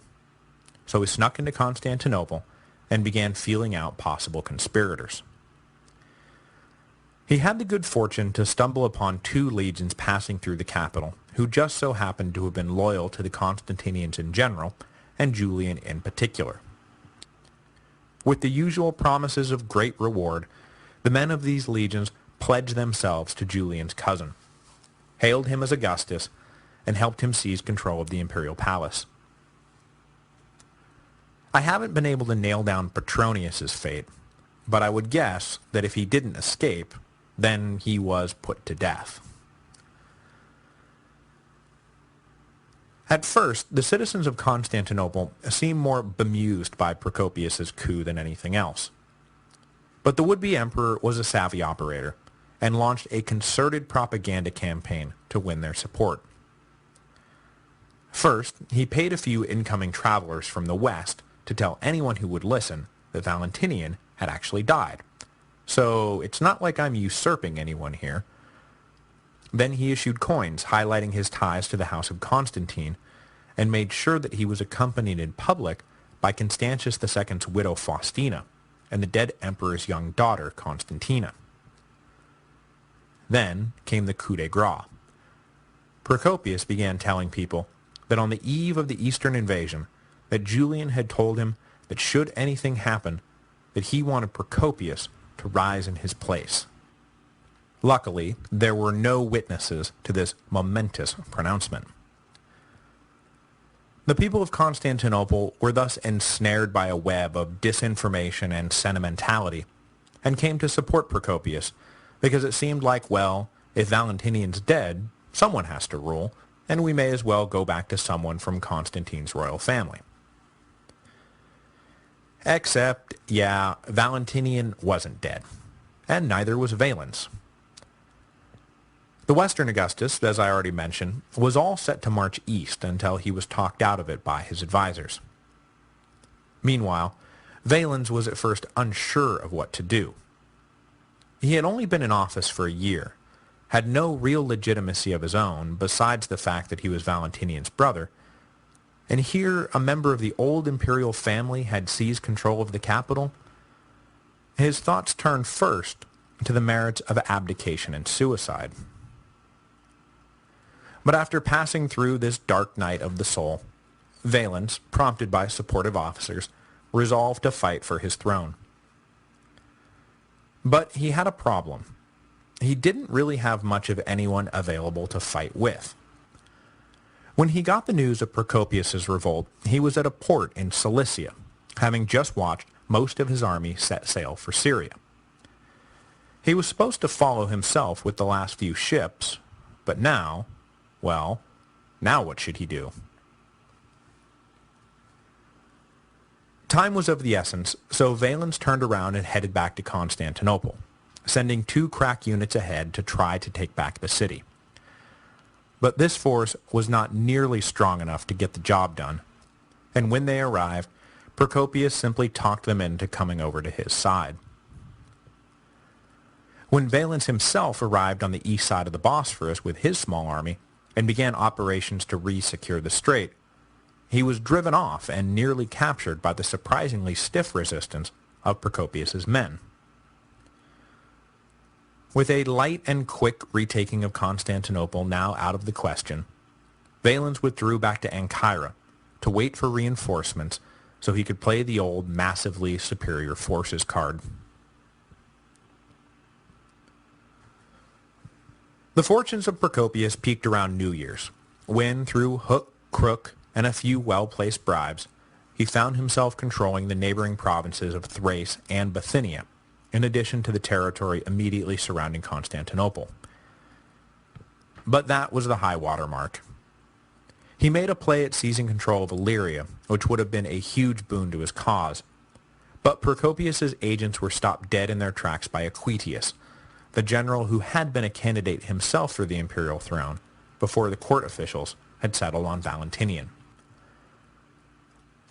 So he snuck into Constantinople and began feeling out possible conspirators. He had the good fortune to stumble upon 2 legions passing through the capital, who just so happened to have been loyal to the Constantinians in general, and Julian in particular. With the usual promises of great reward, the men of these legions pledged themselves to Julian's cousin, hailed him as Augustus, and helped him seize control of the imperial palace. I haven't been able to nail down Petronius's fate, but I would guess that if he didn't escape, then he was put to death. At first, the citizens of Constantinople seemed more bemused by Procopius's coup than anything else. But the would-be emperor was a savvy operator, and launched a concerted propaganda campaign to win their support. First, he paid a few incoming travelers from the west to tell anyone who would listen that Valentinian had actually died. So it's not like I'm usurping anyone here. Then he issued coins highlighting his ties to the house of Constantine, and made sure that he was accompanied in public by Constantius II's widow Faustina and the dead emperor's young daughter Constantina. Then came the coup de grace. Procopius began telling people that on the eve of the Eastern invasion, that Julian had told him that should anything happen, that he wanted Procopius to rise in his place. Luckily, there were no witnesses to this momentous pronouncement. The people of Constantinople were thus ensnared by a web of disinformation and sentimentality, and came to support Procopius, because it seemed like, well, if Valentinian's dead, someone has to rule, and we may as well go back to someone from Constantine's royal family. Except, yeah, Valentinian wasn't dead, and neither was Valens. The Western Augustus, as I already mentioned, was all set to march east until he was talked out of it by his advisors. Meanwhile, Valens was at first unsure of what to do. He had only been in office for a year, had no real legitimacy of his own besides the fact that he was Valentinian's brother, and here a member of the old imperial family had seized control of the capital. His thoughts turned first to the merits of abdication and suicide. But after passing through this dark night of the soul, Valens, prompted by supportive officers, resolved to fight for his throne. But he had a problem. He didn't really have much of anyone available to fight with. When he got the news of Procopius's revolt, he was at a port in Cilicia, having just watched most of his army set sail for Syria. He was supposed to follow himself with the last few ships, but now, well, now what should he do? Time was of the essence, so Valens turned around and headed back to Constantinople, sending 2 crack units ahead to try to take back the city. But this force was not nearly strong enough to get the job done, and when they arrived, Procopius simply talked them into coming over to his side. When Valens himself arrived on the east side of the Bosphorus with his small army, and began operations to re-secure the strait, he was driven off and nearly captured by the surprisingly stiff resistance of Procopius's men. With a light and quick retaking of Constantinople now out of the question, Valens withdrew back to Ancyra to wait for reinforcements so he could play the old massively superior forces card. The fortunes of Procopius peaked around New Year's, when, through hook, crook, and a few well-placed bribes, he found himself controlling the neighboring provinces of Thrace and Bithynia, in addition to the territory immediately surrounding Constantinople. But that was the high water mark. He made a play at seizing control of Illyria, which would have been a huge boon to his cause, but Procopius's agents were stopped dead in their tracks by Aquitius, the general who had been a candidate himself for the imperial throne, before the court officials had settled on Valentinian.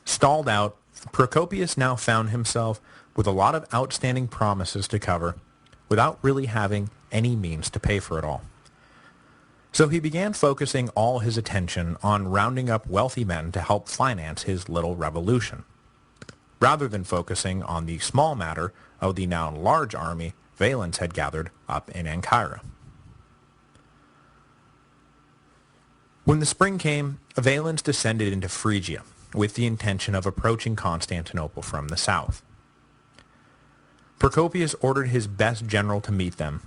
Stalled out, Procopius now found himself with a lot of outstanding promises to cover, without really having any means to pay for it all. So he began focusing all his attention on rounding up wealthy men to help finance his little revolution, rather than focusing on the small matter of the now large army Valens had gathered up in Ancyra. When the spring came, Valens descended into Phrygia, with the intention of approaching Constantinople from the south. Procopius ordered his best general to meet them,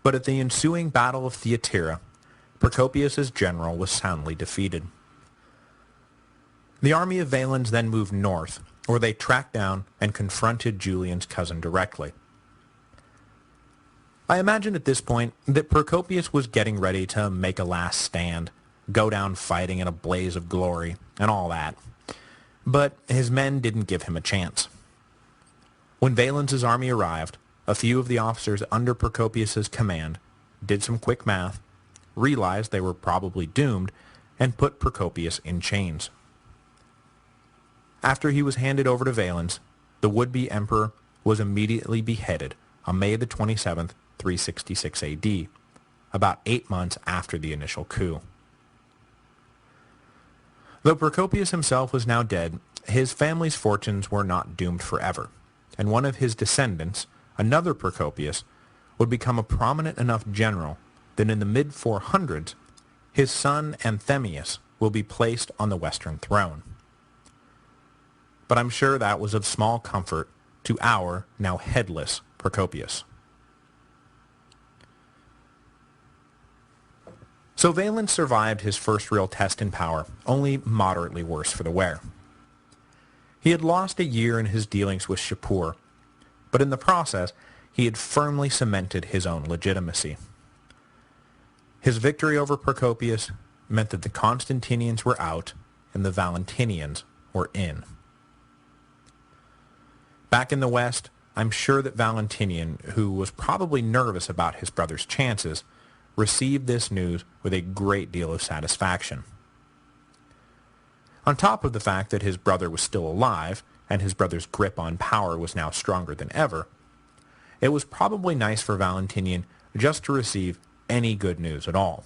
but at the ensuing Battle of Thyatira, Procopius's general was soundly defeated. The army of Valens then moved north, where they tracked down and confronted Julian's cousin directly. I imagine at this point that Procopius was getting ready to make a last stand, go down fighting in a blaze of glory, and all that. But his men didn't give him a chance. When Valens' army arrived, a few of the officers under Procopius's command did some quick math, realized they were probably doomed, and put Procopius in chains. After he was handed over to Valens, the would-be emperor was immediately beheaded on May the 27th, 366 AD, about 8 months after the initial coup. Though Procopius himself was now dead, his family's fortunes were not doomed forever, and one of his descendants, another Procopius, would become a prominent enough general that in the mid-400s, his son Anthemius will be placed on the Western throne. But I'm sure that was of small comfort to our now headless Procopius. So Valens survived his first real test in power, only moderately worse for the wear. He had lost a year in his dealings with Shapur, but in the process, he had firmly cemented his own legitimacy. His victory over Procopius meant that the Constantinians were out and the Valentinians were in. Back in the West, I'm sure that Valentinian, who was probably nervous about his brother's chances, received this news with a great deal of satisfaction. On top of the fact that his brother was still alive, and his brother's grip on power was now stronger than ever, it was probably nice for Valentinian just to receive any good news at all.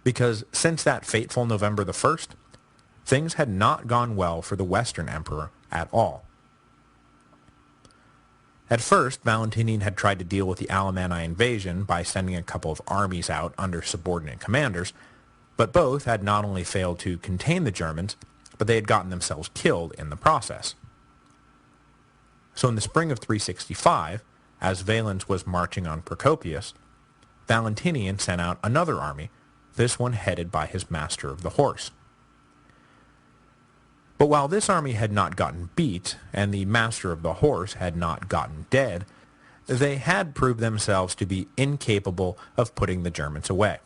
Because since that fateful November the 1st, things had not gone well for the Western Emperor at all. At first, Valentinian had tried to deal with the Alemanni invasion by sending a couple of armies out under subordinate commanders, but both had not only failed to contain the Germans, but they had gotten themselves killed in the process. So in the spring of 365, as Valens was marching on Procopius, Valentinian sent out another army, this one headed by his master of the horse. But while this army had not gotten beat, and the master of the horse had not gotten dead, they had proved themselves to be incapable of putting the Germans away.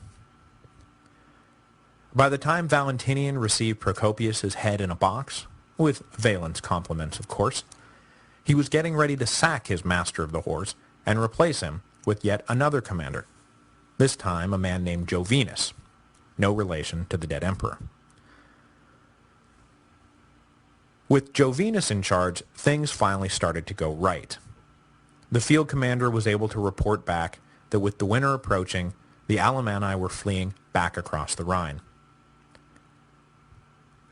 By the time Valentinian received Procopius's head in a box, with Valens' compliments of course, he was getting ready to sack his master of the horse and replace him with yet another commander, this time a man named Jovinus, no relation to the dead emperor. With Jovinus in charge, things finally started to go right. The field commander was able to report back that with the winter approaching, the Alemanni were fleeing back across the Rhine.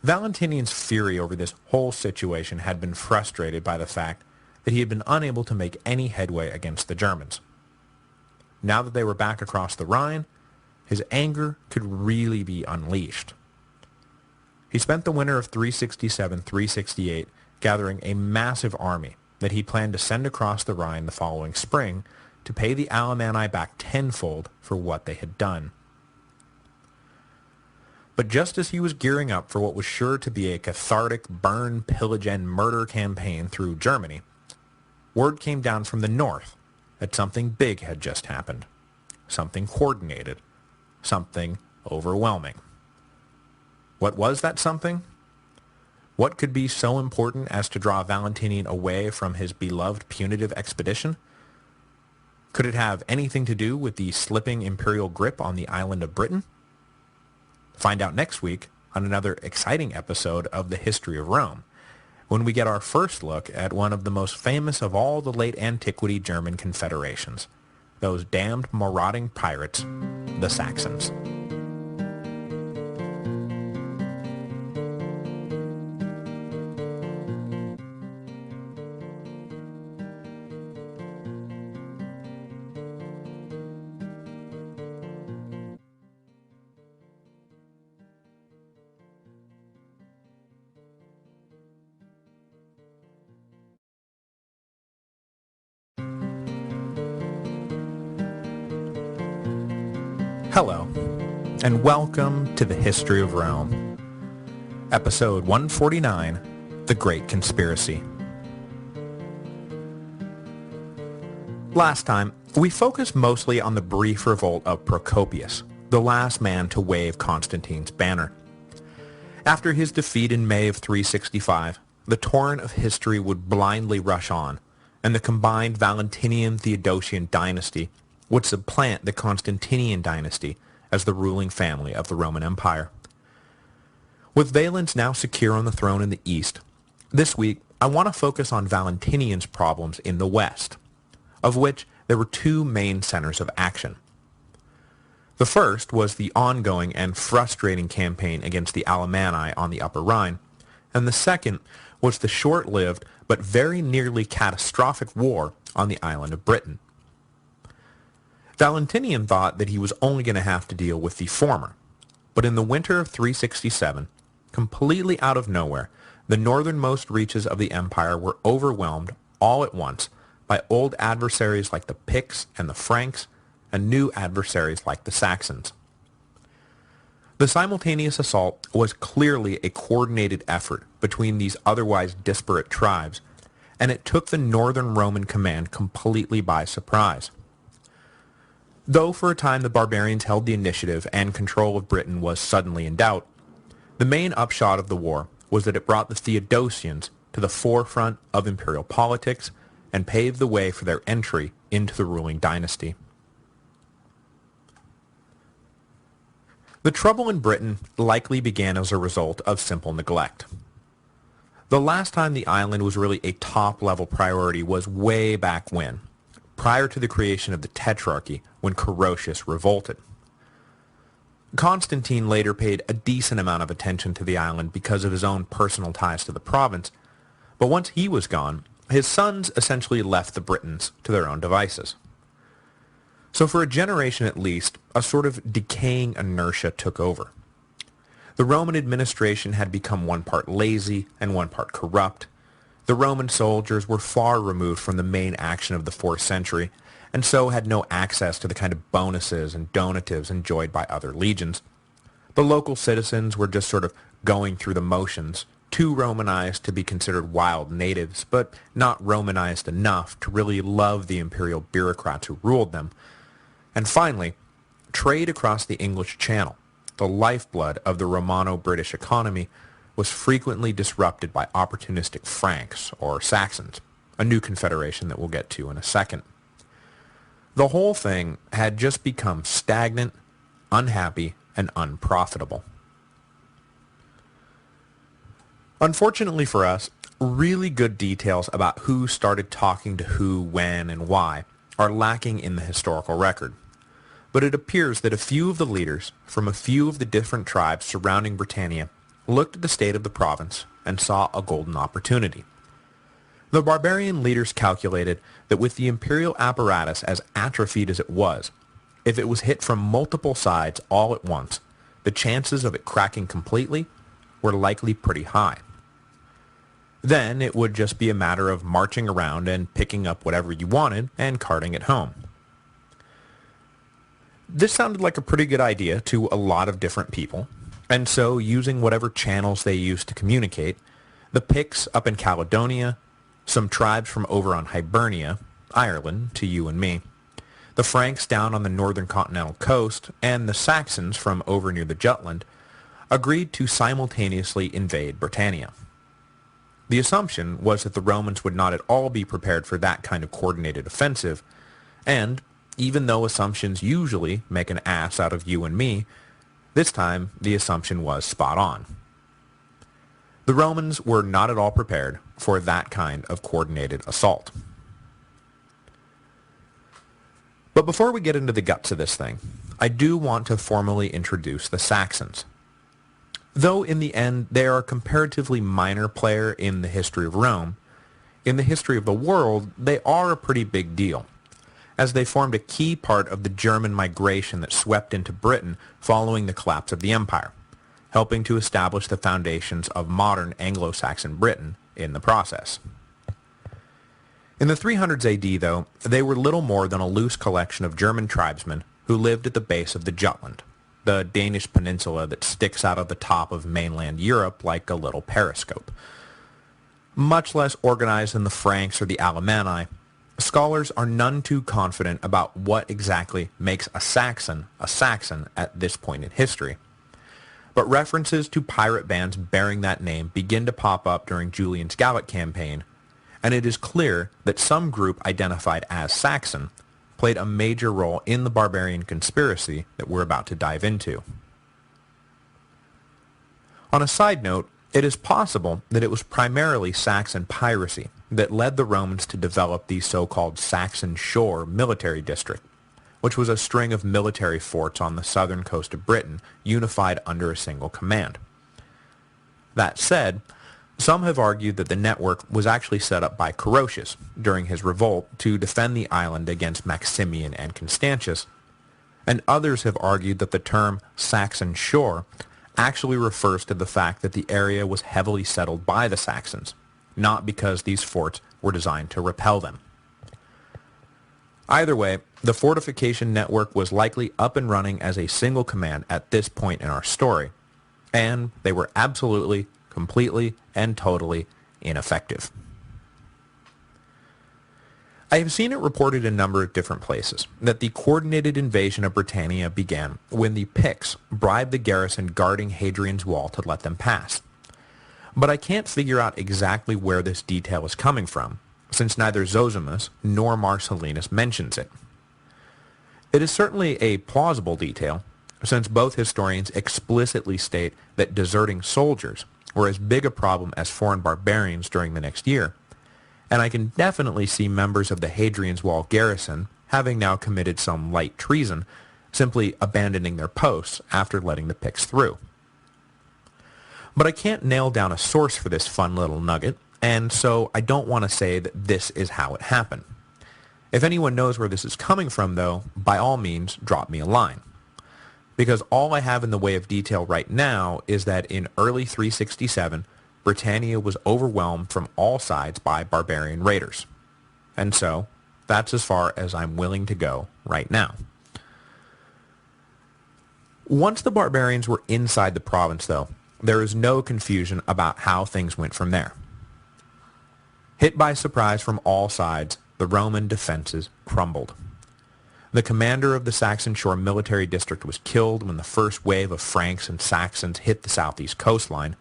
Valentinian's fury over this whole situation had been frustrated by the fact that he had been unable to make any headway against the Germans. Now that they were back across the Rhine, his anger could really be unleashed. He spent the winter of 367-368 gathering a massive army that he planned to send across the Rhine the following spring to pay the Alemanni back tenfold for what they had done. But just as he was gearing up for what was sure to be a cathartic burn, pillage, and murder campaign through Germany, word came down from the north that something big had just happened. Something coordinated. Something overwhelming. What was that something? What could be so important as to draw Valentinian away from his beloved punitive expedition? Could it have anything to do with the slipping imperial grip on the island of Britain? Find out next week on another exciting episode of The History of Rome, when we get our first look at one of the most famous of all the late antiquity German confederations, those damned marauding pirates, the Saxons. Hello, and welcome to the History of Rome, Episode 149, The Great Conspiracy. Last time, we focused mostly on the brief revolt of Procopius, the last man to wave Constantine's banner. After his defeat in May of 365, the torrent of history would blindly rush on, and the combined Valentinian-Theodosian dynasty would supplant the Constantinian dynasty as the ruling family of the Roman Empire. With Valens now secure on the throne in the east, this week I want to focus on Valentinian's problems in the west, of which there were two main centers of action. The first was the ongoing and frustrating campaign against the Alemanni on the Upper Rhine, and the second was the short-lived but very nearly catastrophic war on the island of Britain. Valentinian thought that he was only going to have to deal with the former, but in the winter of 367, completely out of nowhere, the northernmost reaches of the empire were overwhelmed all at once by old adversaries like the Picts and the Franks, and new adversaries like the Saxons. The simultaneous assault was clearly a coordinated effort between these otherwise disparate tribes, and it took the northern Roman command completely by surprise. Though for a time the barbarians held the initiative and control of Britain was suddenly in doubt, the main upshot of the war was that it brought the Theodosians to the forefront of imperial politics and paved the way for their entry into the ruling dynasty. The trouble in Britain likely began as a result of simple neglect. The last time the island was really a top-level priority was way back when, prior to the creation of the Tetrarchy, when Carausius revolted. Constantine later paid a decent amount of attention to the island because of his own personal ties to the province, but once he was gone, his sons essentially left the Britons to their own devices. So for a generation at least, a sort of decaying inertia took over. The Roman administration had become one part lazy and one part corrupt. The Roman soldiers were far removed from the main action of the 4th century, and so had no access to the kind of bonuses and donatives enjoyed by other legions. The local citizens were just sort of going through the motions, too Romanized to be considered wild natives, but not Romanized enough to really love the imperial bureaucrats who ruled them. And finally, trade across the English Channel, the lifeblood of the Romano-British economy, was frequently disrupted by opportunistic Franks or Saxons, a new confederation that we'll get to in a second. The whole thing had just become stagnant, unhappy, and unprofitable. Unfortunately for us, really good details about who started talking to who, when, and why are lacking in the historical record. But it appears that a few of the leaders from a few of the different tribes surrounding Britannia looked at the state of the province and saw a golden opportunity. The barbarian leaders calculated that with the imperial apparatus as atrophied as it was, if it was hit from multiple sides all at once, the chances of it cracking completely were likely pretty high. Then it would just be a matter of marching around and picking up whatever you wanted and carting it home. This sounded like a pretty good idea to a lot of different people, and so using whatever channels they used to communicate, the Picts up in Caledonia, some tribes from over on Hibernia, Ireland, to you and me, the Franks down on the northern continental coast, and the Saxons from over near the Jutland, agreed to simultaneously invade Britannia. The assumption was that the Romans would not at all be prepared for that kind of coordinated offensive, and, even though assumptions usually make an ass out of you and me, this time the assumption was spot on. The Romans were not at all prepared for that kind of coordinated assault. But before we get into the guts of this thing, I do want to formally introduce the Saxons. Though in the end they are a comparatively minor player in the history of Rome, in the history of the world they are a pretty big deal, as they formed a key part of the German migration that swept into Britain following the collapse of the empire, helping to establish the foundations of modern Anglo-Saxon Britain in the process. In the 300s AD, though, they were little more than a loose collection of German tribesmen who lived at the base of the Jutland, the Danish peninsula that sticks out of the top of mainland Europe like a little periscope. Much less organized than the Franks or the Alemanni, scholars are none too confident about what exactly makes a Saxon at this point in history. But references to pirate bands bearing that name begin to pop up during Julian's Gallic campaign, and it is clear that some group identified as Saxon played a major role in the barbarian conspiracy that we're about to dive into. On a side note, it is possible that it was primarily Saxon piracy that led the Romans to develop the so-called Saxon Shore military district, which was a string of military forts on the southern coast of Britain unified under a single command. That said, some have argued that the network was actually set up by Carausius during his revolt to defend the island against Maximian and Constantius, and others have argued that the term Saxon Shore actually refers to the fact that the area was heavily settled by the Saxons, not because these forts were designed to repel them. Either way, the fortification network was likely up and running as a single command at this point in our story, and they were absolutely, completely, and totally ineffective. I have seen it reported in a number of different places that the coordinated invasion of Britannia began when the Picts bribed the garrison guarding Hadrian's Wall to let them pass. But I can't figure out exactly where this detail is coming from, since neither Zosimus nor Marcellinus mentions it. It is certainly a plausible detail, since both historians explicitly state that deserting soldiers were as big a problem as foreign barbarians during the next year, and I can definitely see members of the Hadrian's Wall garrison, having now committed some light treason, simply abandoning their posts after letting the Picts through. But I can't nail down a source for this fun little nugget, and so I don't want to say that this is how it happened. If anyone knows where this is coming from, though, by all means, drop me a line. Because all I have in the way of detail right now is that in early 367, Britannia was overwhelmed from all sides by barbarian raiders. And so, that's as far as I'm willing to go right now. Once the barbarians were inside the province, though, there is no confusion about how things went from there. Hit by surprise from all sides, the Roman defenses crumbled. The commander of the Saxon Shore military district was killed when the first wave of Franks and Saxons hit the southeast coastline.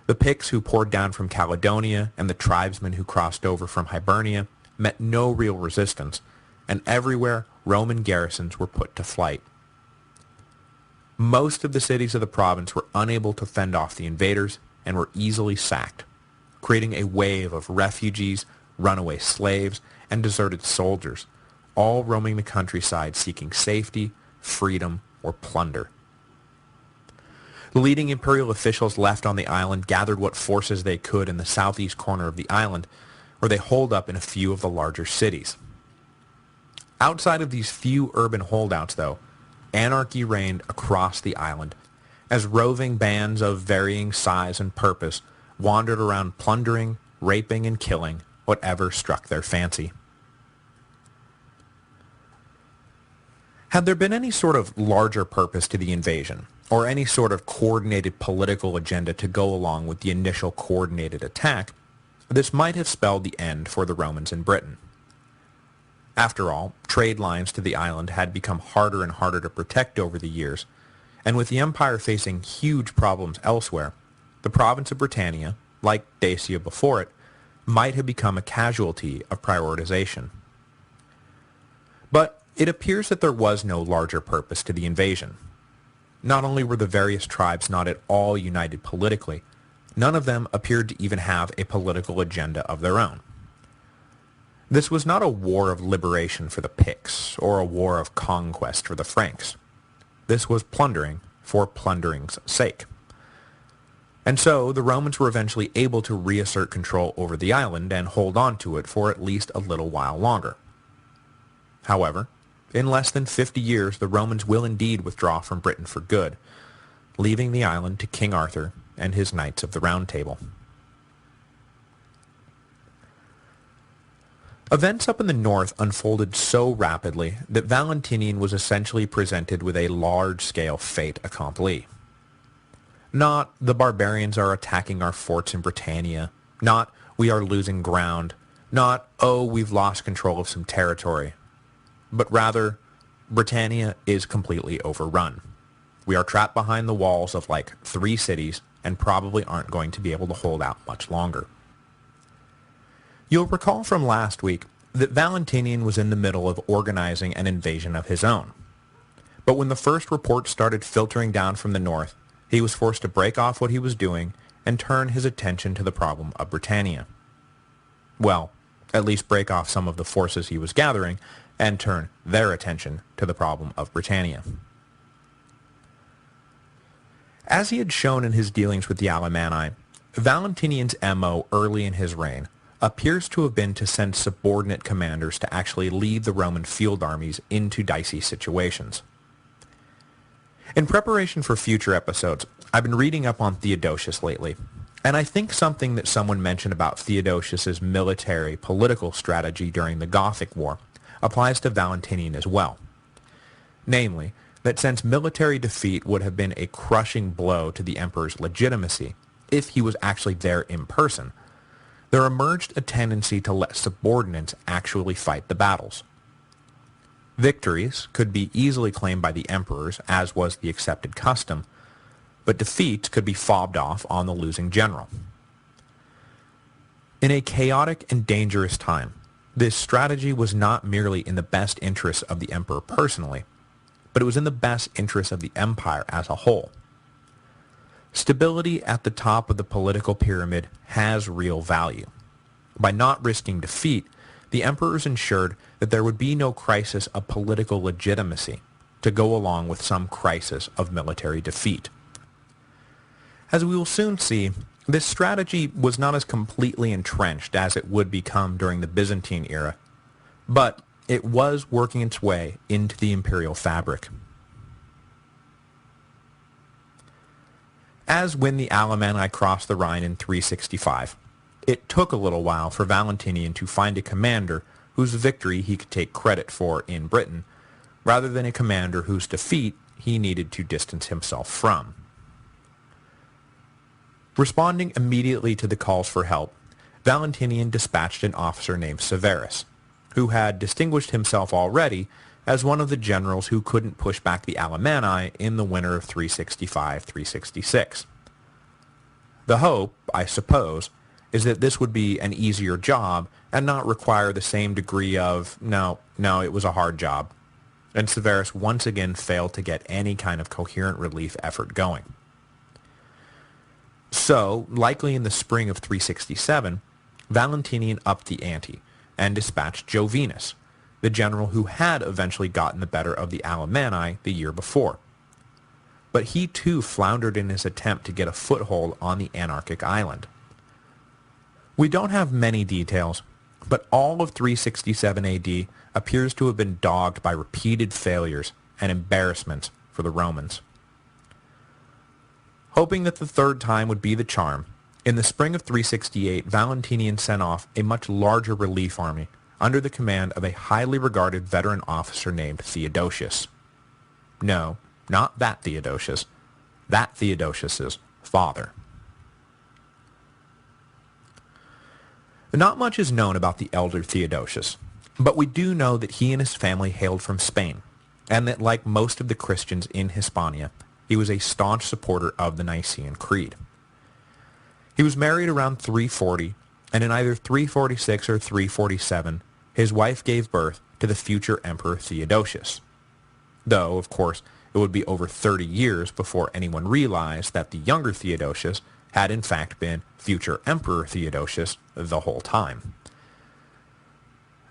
The Picts who poured down from Caledonia and the tribesmen who crossed over from Hibernia met no real resistance, and everywhere Roman garrisons were put to flight. Most of the cities of the province were unable to fend off the invaders and were easily sacked, creating a wave of refugees, runaway slaves, and deserted soldiers, all roaming the countryside seeking safety, freedom, or plunder. The leading imperial officials left on the island gathered what forces they could in the southeast corner of the island, where they holed up in a few of the larger cities. Outside of these few urban holdouts, though, anarchy reigned across the island, as roving bands of varying size and purpose wandered around plundering, raping, and killing whatever struck their fancy. Had there been any sort of larger purpose to the invasion, or any sort of coordinated political agenda to go along with the initial coordinated attack, this might have spelled the end for the Romans in Britain. After all, trade lines to the island had become harder and harder to protect over the years, and with the empire facing huge problems elsewhere, the province of Britannia, like Dacia before it, might have become a casualty of prioritization. But it appears that there was no larger purpose to the invasion. Not only were the various tribes not at all united politically, none of them appeared to even have a political agenda of their own. This was not a war of liberation for the Picts, or a war of conquest for the Franks. This was plundering for plundering's sake. And so the Romans were eventually able to reassert control over the island and hold on to it for at least a little while longer. However, in less than 50 years, the Romans will indeed withdraw from Britain for good, leaving the island to King Arthur and his Knights of the Round Table. Events up in the north unfolded so rapidly that Valentinian was essentially presented with a large-scale fait accompli. Not, the barbarians are attacking our forts in Britannia. Not, we are losing ground. Not, oh, we've lost control of some territory. But rather, Britannia is completely overrun. We are trapped behind the walls of like 3 cities and probably aren't going to be able to hold out much longer. You'll recall from last week that Valentinian was in the middle of organizing an invasion of his own. But when the first reports started filtering down from the north, he was forced to break off what he was doing and turn his attention to the problem of Britannia. Well, at least break off some of the forces he was gathering and turn their attention to the problem of Britannia. As he had shown in his dealings with the Alemanni, Valentinian's MO early in his reign appears to have been to send subordinate commanders to actually lead the Roman field armies into dicey situations. In preparation for future episodes, I've been reading up on Theodosius lately, and I think something that someone mentioned about Theodosius's military political strategy during the Gothic War applies to Valentinian as well. Namely, that since military defeat would have been a crushing blow to the emperor's legitimacy if he was actually there in person, there emerged a tendency to let subordinates actually fight the battles. Victories could be easily claimed by the emperors, as was the accepted custom, but defeats could be fobbed off on the losing general. In a chaotic and dangerous time, this strategy was not merely in the best interests of the emperor personally, but it was in the best interests of the empire as a whole. Stability at the top of the political pyramid has real value. By not risking defeat, the emperors ensured that there would be no crisis of political legitimacy to go along with some crisis of military defeat. As we will soon see, this strategy was not as completely entrenched as it would become during the Byzantine era, but it was working its way into the imperial fabric. As when the Alemanni crossed the Rhine in 365, it took a little while for Valentinian to find a commander whose victory he could take credit for in Britain, rather than a commander whose defeat he needed to distance himself from. Responding immediately to the calls for help, Valentinian dispatched an officer named Severus, who had distinguished himself already as one of the generals who couldn't push back the Alemanni in the winter of 365-366. The hope, I suppose, is that this would be an easier job and not require the same degree of, no, it was a hard job. And Severus once again failed to get any kind of coherent relief effort going. So, likely in the spring of 367, Valentinian upped the ante and dispatched Jovinus, the general who had eventually gotten the better of the Alemanni the year before. But he too floundered in his attempt to get a foothold on the anarchic island. We don't have many details, but all of 367 AD appears to have been dogged by repeated failures and embarrassments for the Romans. Hoping that the third time would be the charm, in the spring of 368, Valentinian sent off a much larger relief army under the command of a highly regarded veteran officer named Theodosius. No, not that Theodosius. That Theodosius's father. Not much is known about the elder Theodosius, but we do know that he and his family hailed from Spain, and that like most of the Christians in Hispania, he was a staunch supporter of the Nicene Creed. He was married around 340, and in either 346 or 347, his wife gave birth to the future Emperor Theodosius. Though, of course, it would be over 30 years before anyone realized that the younger Theodosius had in fact been future Emperor Theodosius the whole time.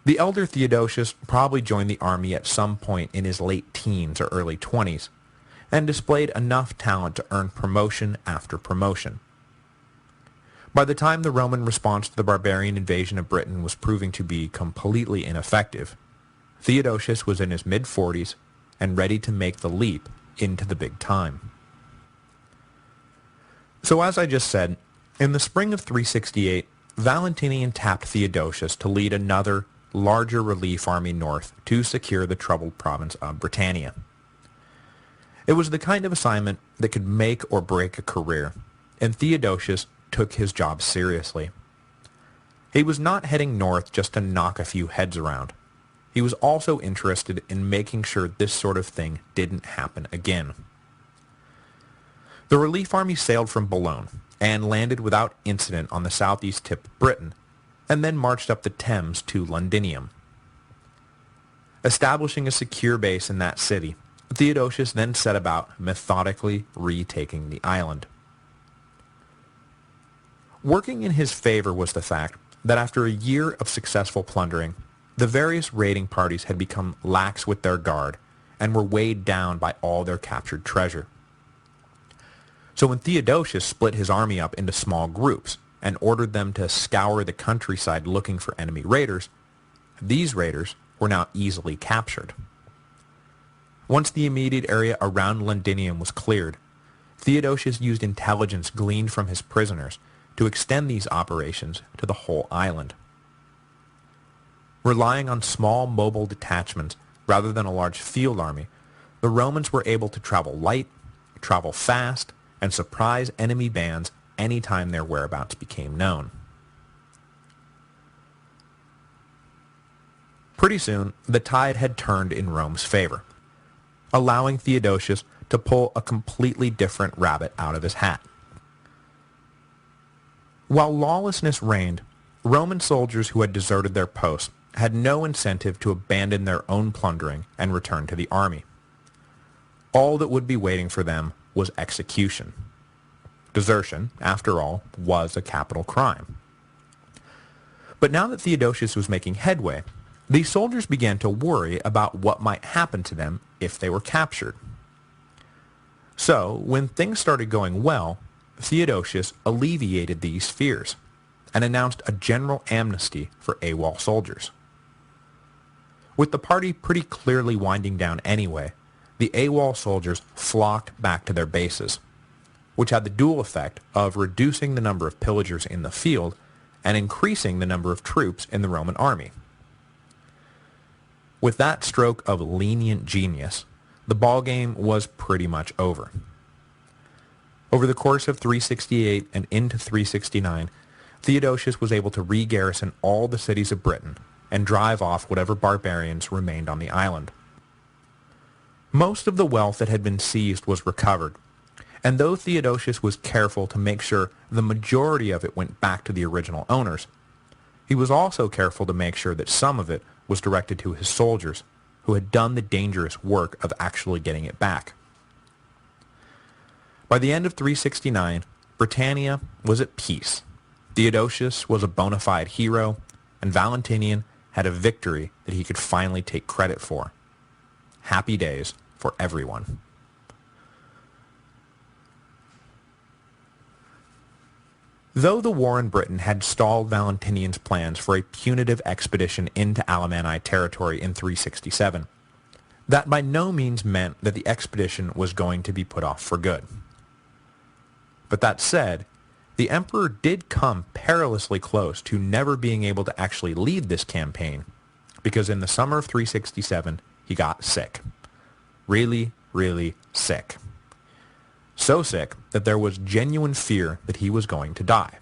The elder Theodosius probably joined the army at some point in his late teens or early 20s, and displayed enough talent to earn promotion after promotion. By the time the Roman response to the barbarian invasion of Britain was proving to be completely ineffective, Theodosius was in his mid-40s and ready to make the leap into the big time. So as I just said, in the spring of 368, Valentinian tapped Theodosius to lead another, larger relief army north to secure the troubled province of Britannia. It was the kind of assignment that could make or break a career, and Theodosius took his job seriously. He was not heading north just to knock a few heads around. He was also interested in making sure this sort of thing didn't happen again. The relief army sailed from Boulogne and landed without incident on the southeast tip of Britain, and then marched up the Thames to Londinium. Establishing a secure base in that city, Theodosius then set about methodically retaking the island. Working in his favor was the fact that after a year of successful plundering, the various raiding parties had become lax with their guard and were weighed down by all their captured treasure. So when Theodosius split his army up into small groups and ordered them to scour the countryside looking for enemy raiders, these raiders were now easily captured. Once the immediate area around Londinium was cleared, Theodosius used intelligence gleaned from his prisoners to extend these operations to the whole island. Relying on small mobile detachments rather than a large field army, the Romans were able to travel light, travel fast, and surprise enemy bands anytime their whereabouts became known. Pretty soon, the tide had turned in Rome's favor, allowing Theodosius to pull a completely different rabbit out of his hat. While lawlessness reigned, Roman soldiers who had deserted their posts had no incentive to abandon their own plundering and return to the army. All that would be waiting for them was execution. Desertion, after all, was a capital crime. But now that Theodosius was making headway, these soldiers began to worry about what might happen to them if they were captured. So, when things started going well, Theodosius alleviated these fears and announced a general amnesty for AWOL soldiers. With the party pretty clearly winding down anyway, the AWOL soldiers flocked back to their bases, which had the dual effect of reducing the number of pillagers in the field and increasing the number of troops in the Roman army. With that stroke of lenient genius, the ballgame was pretty much over. Over the course of 368 and into 369, Theodosius was able to re-garrison all the cities of Britain and drive off whatever barbarians remained on the island. Most of the wealth that had been seized was recovered, and though Theodosius was careful to make sure the majority of it went back to the original owners, he was also careful to make sure that some of it was directed to his soldiers, who had done the dangerous work of actually getting it back. By the end of 369, Britannia was at peace. Theodosius was a bona fide hero, and Valentinian had a victory that he could finally take credit for. Happy days for everyone. Though the war in Britain had stalled Valentinian's plans for a punitive expedition into Alemanni territory in 367, that by no means meant that the expedition was going to be put off for good. But that said, the emperor did come perilously close to never being able to actually lead this campaign, because in the summer of 367, he got sick. Really, really sick. So sick that there was genuine fear that he was going to die.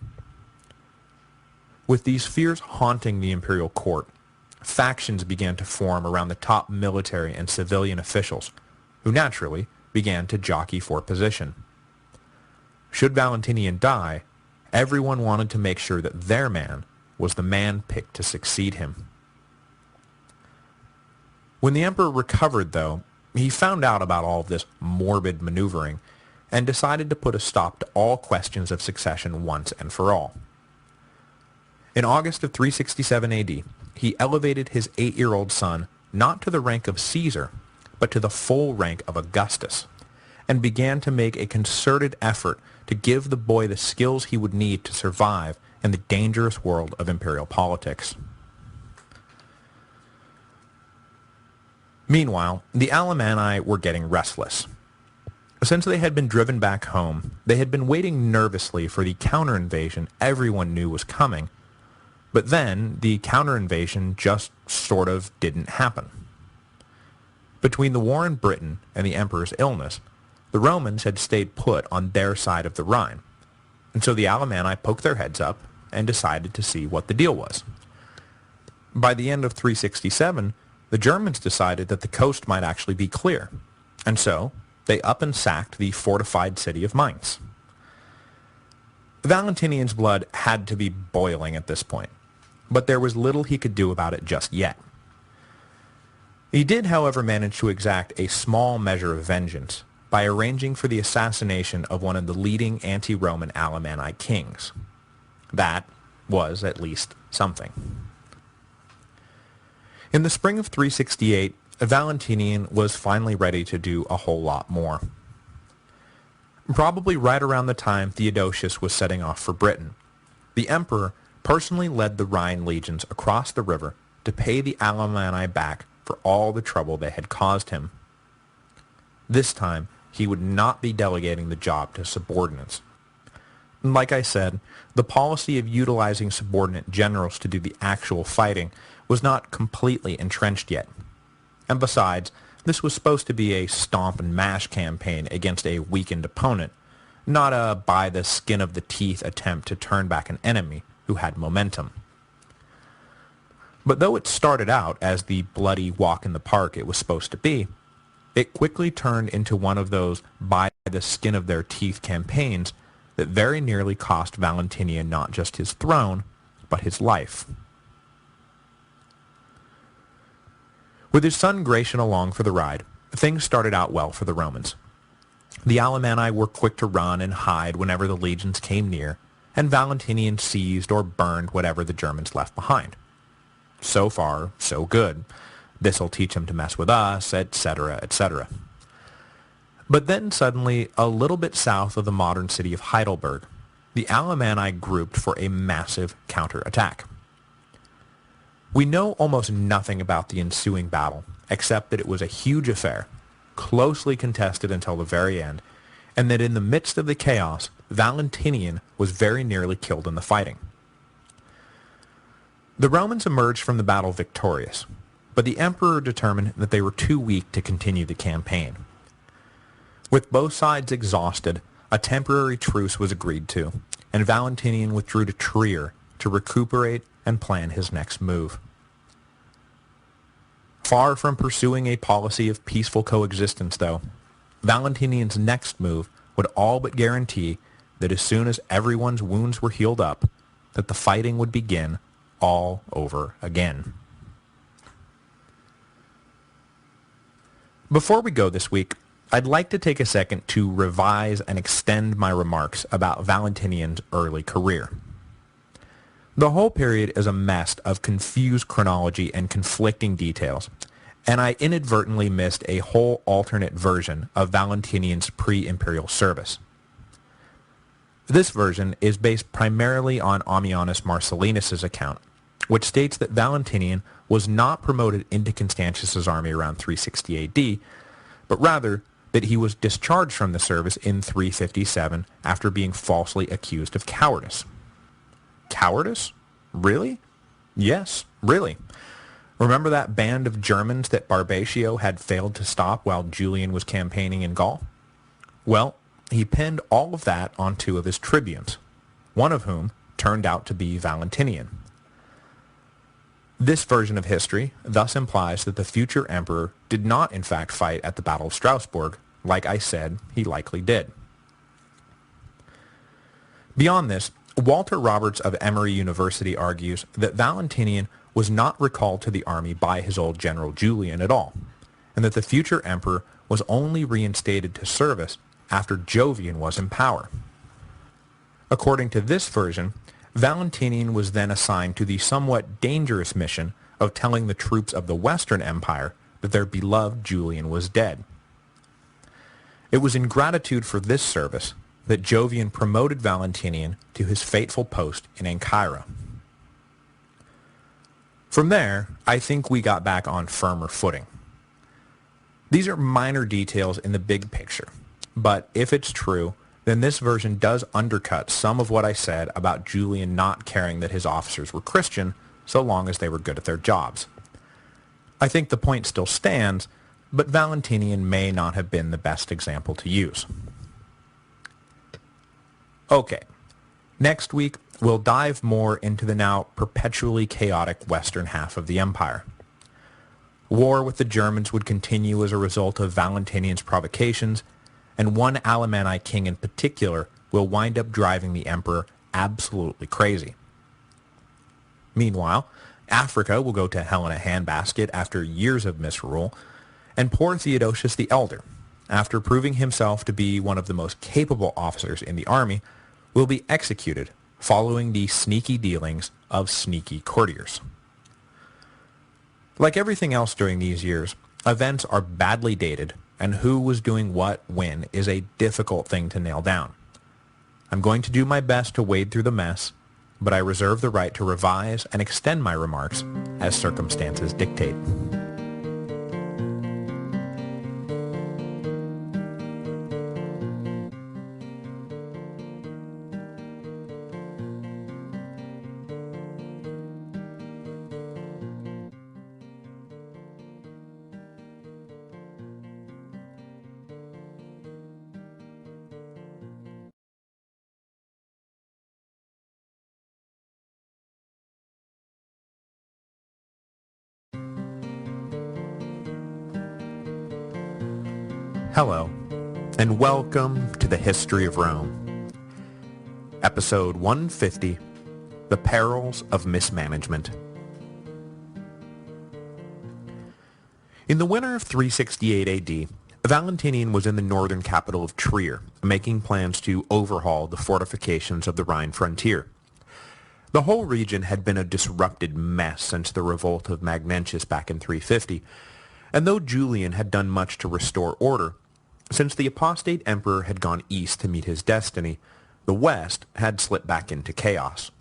With these fears haunting the imperial court, factions began to form around the top military and civilian officials, who naturally began to jockey for position. Should Valentinian die, everyone wanted to make sure that their man was the man picked to succeed him. When the emperor recovered, though, he found out about all of this morbid maneuvering and decided to put a stop to all questions of succession once and for all. In August of 367 AD, he elevated his 8-year-old son not to the rank of Caesar, but to the full rank of Augustus, and began to make a concerted effort to give the boy the skills he would need to survive in the dangerous world of imperial politics. Meanwhile, the Alemanni were getting restless. Since they had been driven back home, they had been waiting nervously for the counter-invasion everyone knew was coming, But then the counter-invasion just sort of didn't happen. Between the war in Britain and the emperor's illness, the Romans had stayed put on their side of the Rhine, and so the Alemanni poked their heads up and decided to see what the deal was. By the end of 367, the Germans decided that the coast might actually be clear, and so they up and sacked the fortified city of Mainz. Valentinian's blood had to be boiling at this point, but there was little he could do about it just yet. He did, however, manage to exact a small measure of vengeance by arranging for the assassination of one of the leading anti-Roman Alemanni kings. That was at least something. In the spring of 368, Valentinian was finally ready to do a whole lot more. Probably right around the time Theodosius was setting off for Britain, the emperor personally led the Rhine legions across the river to pay the Alemanni back for all the trouble they had caused him. This time, he would not be delegating the job to subordinates. Like I said, the policy of utilizing subordinate generals to do the actual fighting was not completely entrenched yet. And besides, this was supposed to be a stomp and mash campaign against a weakened opponent, not a by the skin of the teeth attempt to turn back an enemy who had momentum. But though it started out as the bloody walk in the park it was supposed to be, it quickly turned into one of those by the skin of their teeth campaigns that very nearly cost Valentinian not just his throne, but his life. With his son Gratian along for the ride, things started out well for the Romans. The Alemanni were quick to run and hide whenever the legions came near, and Valentinian seized or burned whatever the Germans left behind. So far, so good. This'll teach him to mess with us, etc., etc. But then suddenly, a little bit south of the modern city of Heidelberg, the Alemanni grouped for a massive counterattack. We know almost nothing about the ensuing battle, except that it was a huge affair, closely contested until the very end, and that in the midst of the chaos, Valentinian was very nearly killed in the fighting. The Romans emerged from the battle victorious, but the emperor determined that they were too weak to continue the campaign. With both sides exhausted, a temporary truce was agreed to, and Valentinian withdrew to Trier to recuperate and plan his next move. Far from pursuing a policy of peaceful coexistence, though, Valentinian's next move would all but guarantee that as soon as everyone's wounds were healed up, that the fighting would begin all over again. Before we go this week, I'd like to take a second to revise and extend my remarks about Valentinian's early career. The whole period is a mess of confused chronology and conflicting details, and I inadvertently missed a whole alternate version of Valentinian's pre-imperial service. This version is based primarily on Ammianus Marcellinus's account, which states that Valentinian was not promoted into Constantius's army around 360 AD, but rather that he was discharged from the service in 357 after being falsely accused of cowardice. Cowardice? Really? Yes, really. Remember that band of Germans that Barbatio had failed to stop while Julian was campaigning in Gaul? Well, he pinned all of that on two of his tribunes, one of whom turned out to be Valentinian. This version of history thus implies that the future emperor did not in fact fight at the Battle of Strasbourg, like I said he likely did. Beyond this, Walter Roberts of Emory University argues that Valentinian was not recalled to the army by his old general Julian at all, and that the future emperor was only reinstated to service after Jovian was in power. According to this version, Valentinian was then assigned to the somewhat dangerous mission of telling the troops of the Western Empire that their beloved Julian was dead. It was in gratitude for this service that Jovian promoted Valentinian to his fateful post in Ancyra. From there, I think we got back on firmer footing. These are minor details in the big picture, but if it's true, then this version does undercut some of what I said about Julian not caring that his officers were Christian so long as they were good at their jobs. I think the point still stands, but Valentinian may not have been the best example to use. Okay, next week we'll dive more into the now perpetually chaotic western half of the empire. War with the Germans would continue as a result of Valentinian's provocations, and one Alemanni king in particular will wind up driving the emperor absolutely crazy. Meanwhile, Africa will go to hell in a handbasket after years of misrule, and poor Theodosius the Elder, after proving himself to be one of the most capable officers in the army, will be executed following the sneaky dealings of sneaky courtiers. Like everything else during these years, events are badly dated, and who was doing what when is a difficult thing to nail down. I'm going to do my best to wade through the mess, but I reserve the right to revise and extend my remarks as circumstances dictate. Hello, and welcome to the History of Rome. Episode 150, The Perils of Mismanagement. In the winter of 368 AD, Valentinian was in the northern capital of Trier, making plans to overhaul the fortifications of the Rhine frontier. The whole region had been a disrupted mess since the revolt of Magnentius back in 350, and though Julian had done much to restore order, since the apostate emperor had gone east to meet his destiny, the west had slipped back into chaos.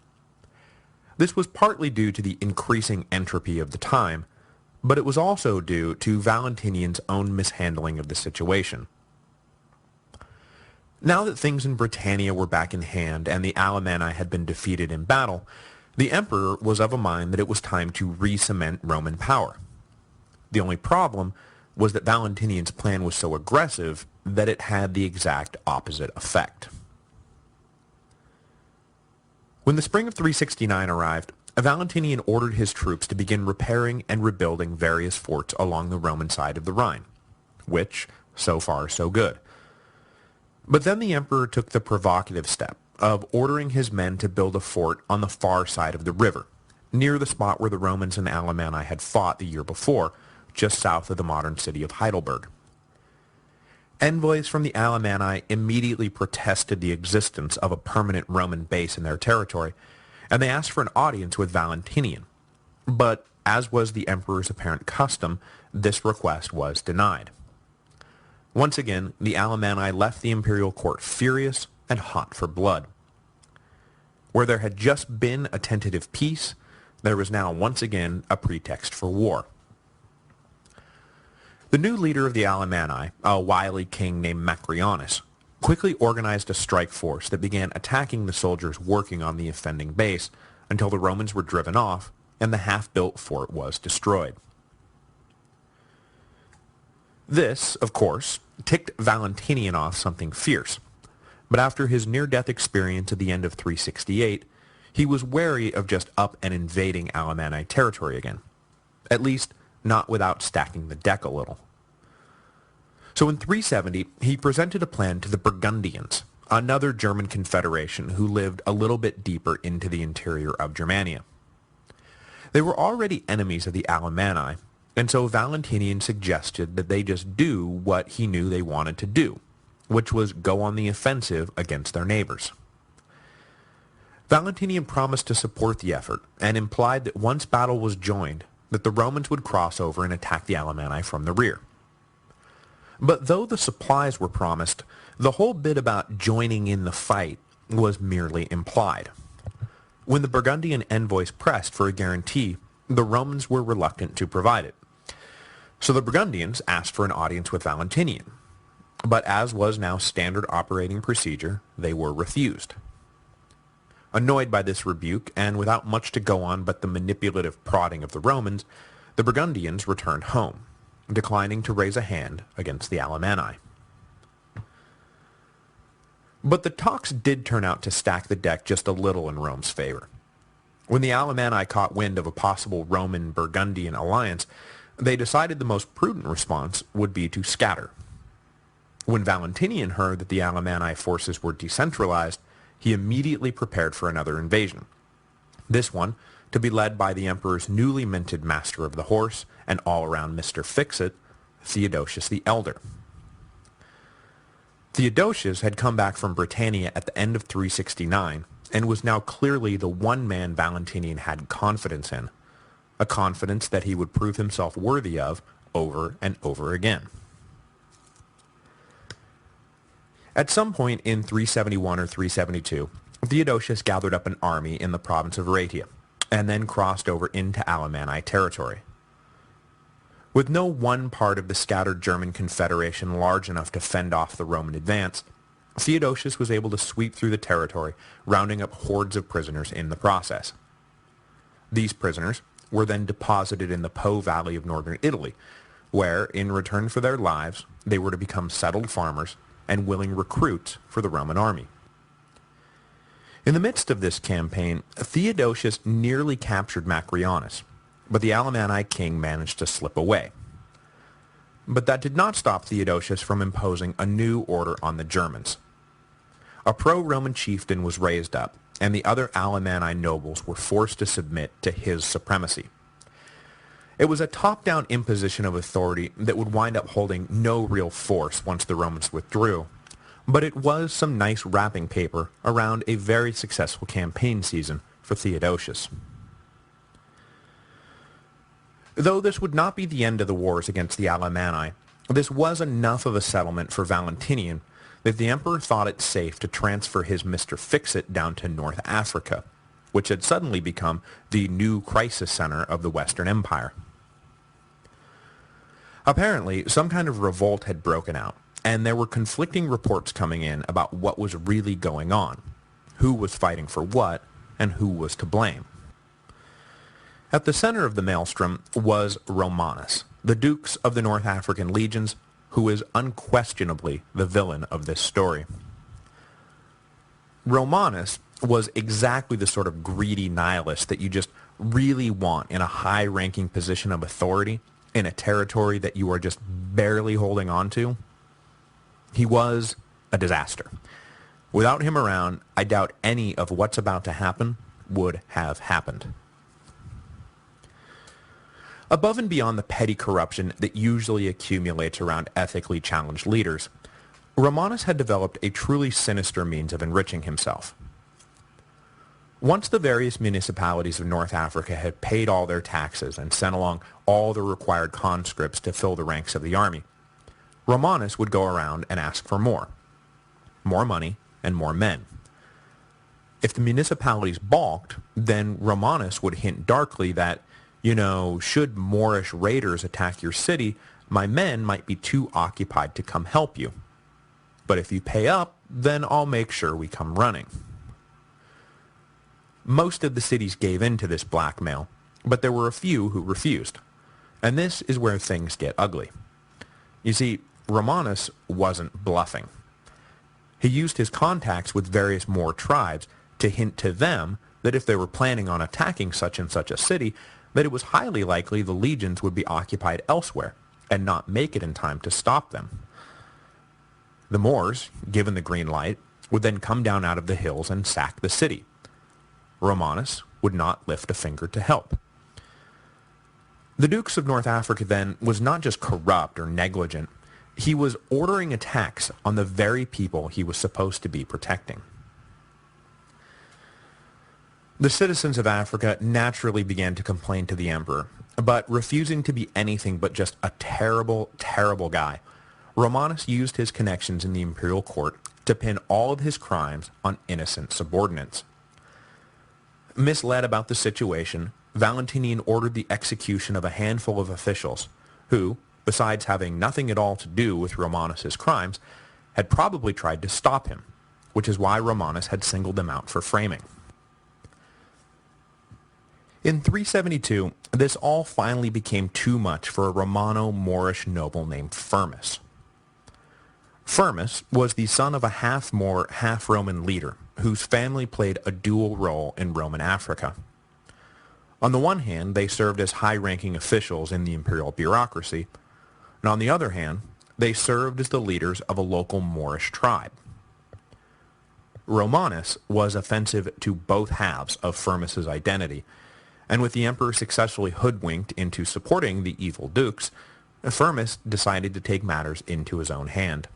This was partly due to the increasing entropy of the time, but it was also due to Valentinian's own mishandling of the situation. Now that things in Britannia were back in hand and the Alemanni had been defeated in battle, the emperor was of a mind that it was time to re-cement Roman power. The only problem was that Valentinian's plan was so aggressive that it had the exact opposite effect. When the spring of 369 arrived, Valentinian ordered his troops to begin repairing and rebuilding various forts along the Roman side of the Rhine, which, so far, so good. But then the emperor took the provocative step of ordering his men to build a fort on the far side of the river, near the spot where the Romans and Alemanni had fought the year before, just south of the modern city of Heidelberg. Envoys from the Alemanni immediately protested the existence of a permanent Roman base in their territory, and they asked for an audience with Valentinian. But, as was the emperor's apparent custom, this request was denied. Once again, the Alemanni left the imperial court furious and hot for blood. Where there had just been a tentative peace, there was now once again a pretext for war. The new leader of the Alemanni, a wily king named Macrianus, quickly organized a strike force that began attacking the soldiers working on the offending base until the Romans were driven off and the half-built fort was destroyed. This, of course, ticked Valentinian off something fierce, but after his near-death experience at the end of 368, he was wary of just up and invading Alemanni territory again, at least not without stacking the deck a little. So in 370, he presented a plan to the Burgundians, another German confederation who lived a little bit deeper into the interior of Germania. They were already enemies of the Alemanni, and so Valentinian suggested that they just do what he knew they wanted to do, which was go on the offensive against their neighbors. Valentinian promised to support the effort, and implied that once battle was joined, that the Romans would cross over and attack the Alemanni from the rear. But though the supplies were promised, the whole bit about joining in the fight was merely implied. When the Burgundian envoys pressed for a guarantee, the Romans were reluctant to provide it. So the Burgundians asked for an audience with Valentinian. but as was now standard operating procedure, they were refused. Annoyed by this rebuke, and without much to go on but the manipulative prodding of the Romans, the Burgundians returned home, declining to raise a hand against the Alemanni. But the talks did turn out to stack the deck just a little in Rome's favor. When the Alemanni caught wind of a possible Roman-Burgundian alliance, they decided the most prudent response would be to scatter. When Valentinian heard that the Alemanni forces were decentralized, he immediately prepared for another invasion. This one to be led by the emperor's newly minted master of the horse and all-around Mr. Fix-It, Theodosius the Elder. Theodosius had come back from Britannia at the end of 369 and was now clearly the one man Valentinian had confidence in, a confidence that he would prove himself worthy of over and over again. At some point in 371 or 372, Theodosius gathered up an army in the province of Raetia, and then crossed over into Alemanni territory. With no one part of the scattered German confederation large enough to fend off the Roman advance, Theodosius was able to sweep through the territory, rounding up hordes of prisoners in the process. These prisoners were then deposited in the Po Valley of northern Italy, where, in return for their lives, they were to become settled farmers and willing recruits for the Roman army. In the midst of this campaign, Theodosius nearly captured Macrianus, but the Alemanni king managed to slip away. But that did not stop Theodosius from imposing a new order on the Germans. A pro-Roman chieftain was raised up, and the other Alemanni nobles were forced to submit to his supremacy. It was a top-down imposition of authority that would wind up holding no real force once the Romans withdrew, but it was some nice wrapping paper around a very successful campaign season for Theodosius. Though this would not be the end of the wars against the Alemanni, this was enough of a settlement for Valentinian that the emperor thought it safe to transfer his Mr. Fix-It down to North Africa, which had suddenly become the new crisis center of the Western Empire. Apparently, some kind of revolt had broken out, and there were conflicting reports coming in about what was really going on, who was fighting for what, and who was to blame. At the center of the maelstrom was Romanus, the dukes of the North African legions, who is unquestionably the villain of this story. Romanus was exactly the sort of greedy nihilist that you just really want in a high-ranking position of authority in a territory that you are just barely holding on to. He was a disaster. Without him around, I doubt any of what's about to happen would have happened. Above and beyond the petty corruption that usually accumulates around ethically challenged leaders, Romanus had developed a truly sinister means of enriching himself. Once the various municipalities of North Africa had paid all their taxes and sent along all the required conscripts to fill the ranks of the army, Romanus would go around and ask for more money, and more men. If the municipalities balked, then Romanus would hint darkly that, should Moorish raiders attack your city, my men might be too occupied to come help you. But if you pay up, then I'll make sure we come running. Most of the cities gave in to this blackmail, but there were a few who refused. And this is where things get ugly. You see, Romanus wasn't bluffing. He used his contacts with various Moor tribes to hint to them that if they were planning on attacking such and such a city, that it was highly likely the legions would be occupied elsewhere and not make it in time to stop them. The Moors, given the green light, would then come down out of the hills and sack the city. Romanus would not lift a finger to help. The Dukes of North Africa then was not just corrupt or negligent, he was ordering attacks on the very people he was supposed to be protecting. The citizens of Africa naturally began to complain to the emperor, but refusing to be anything but just a terrible, terrible guy, Romanus used his connections in the imperial court to pin all of his crimes on innocent subordinates. Misled about the situation, Valentinian ordered the execution of a handful of officials who, besides having nothing at all to do with Romanus's crimes, had probably tried to stop him, which is why Romanus had singled him out for framing. In 372, this all finally became too much for a Romano-Moorish noble named Firmus. Firmus was the son of a half-Moor, half-Roman leader whose family played a dual role in Roman Africa. On the one hand, they served as high-ranking officials in the imperial bureaucracy, and on the other hand, they served as the leaders of a local Moorish tribe. Romanus was offensive to both halves of Firmus's identity, and with the emperor successfully hoodwinked into supporting the evil dukes, Firmus decided to take matters into his own hand.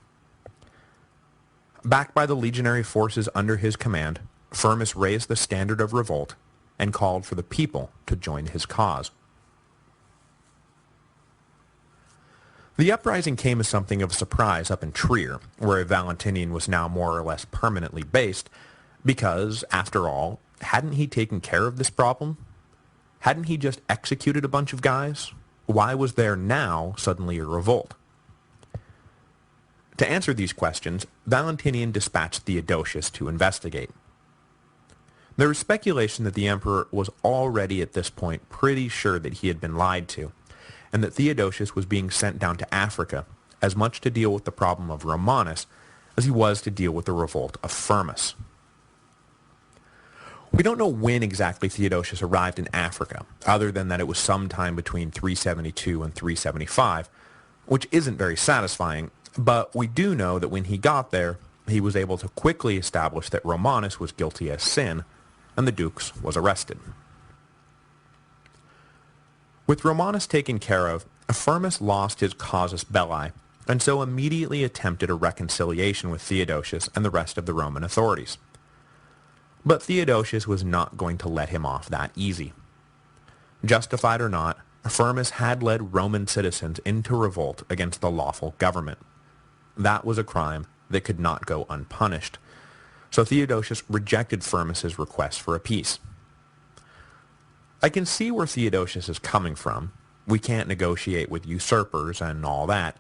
Backed by the legionary forces under his command, Firmus raised the standard of revolt and called for the people to join his cause. The uprising came as something of a surprise up in Trier, where Valentinian was now more or less permanently based, because, after all, hadn't he taken care of this problem? Hadn't he just executed a bunch of guys? Why was there now suddenly a revolt? To answer these questions, Valentinian dispatched Theodosius to investigate. There was speculation that the emperor was already at this point pretty sure that he had been lied to, and that Theodosius was being sent down to Africa as much to deal with the problem of Romanus as he was to deal with the revolt of Firmus. We don't know when exactly Theodosius arrived in Africa, other than that it was sometime between 372 and 375, which isn't very satisfying, but we do know that when he got there, he was able to quickly establish that Romanus was guilty as sin, and the dukes was arrested. With Romanus taken care of, Firmus lost his casus belli, and so immediately attempted a reconciliation with Theodosius and the rest of the Roman authorities. But Theodosius was not going to let him off that easy. Justified or not, Firmus had led Roman citizens into revolt against the lawful government. That was a crime that could not go unpunished, so Theodosius rejected Firmus's request for a peace. I can see where Theodosius is coming from. We can't negotiate with usurpers and all that.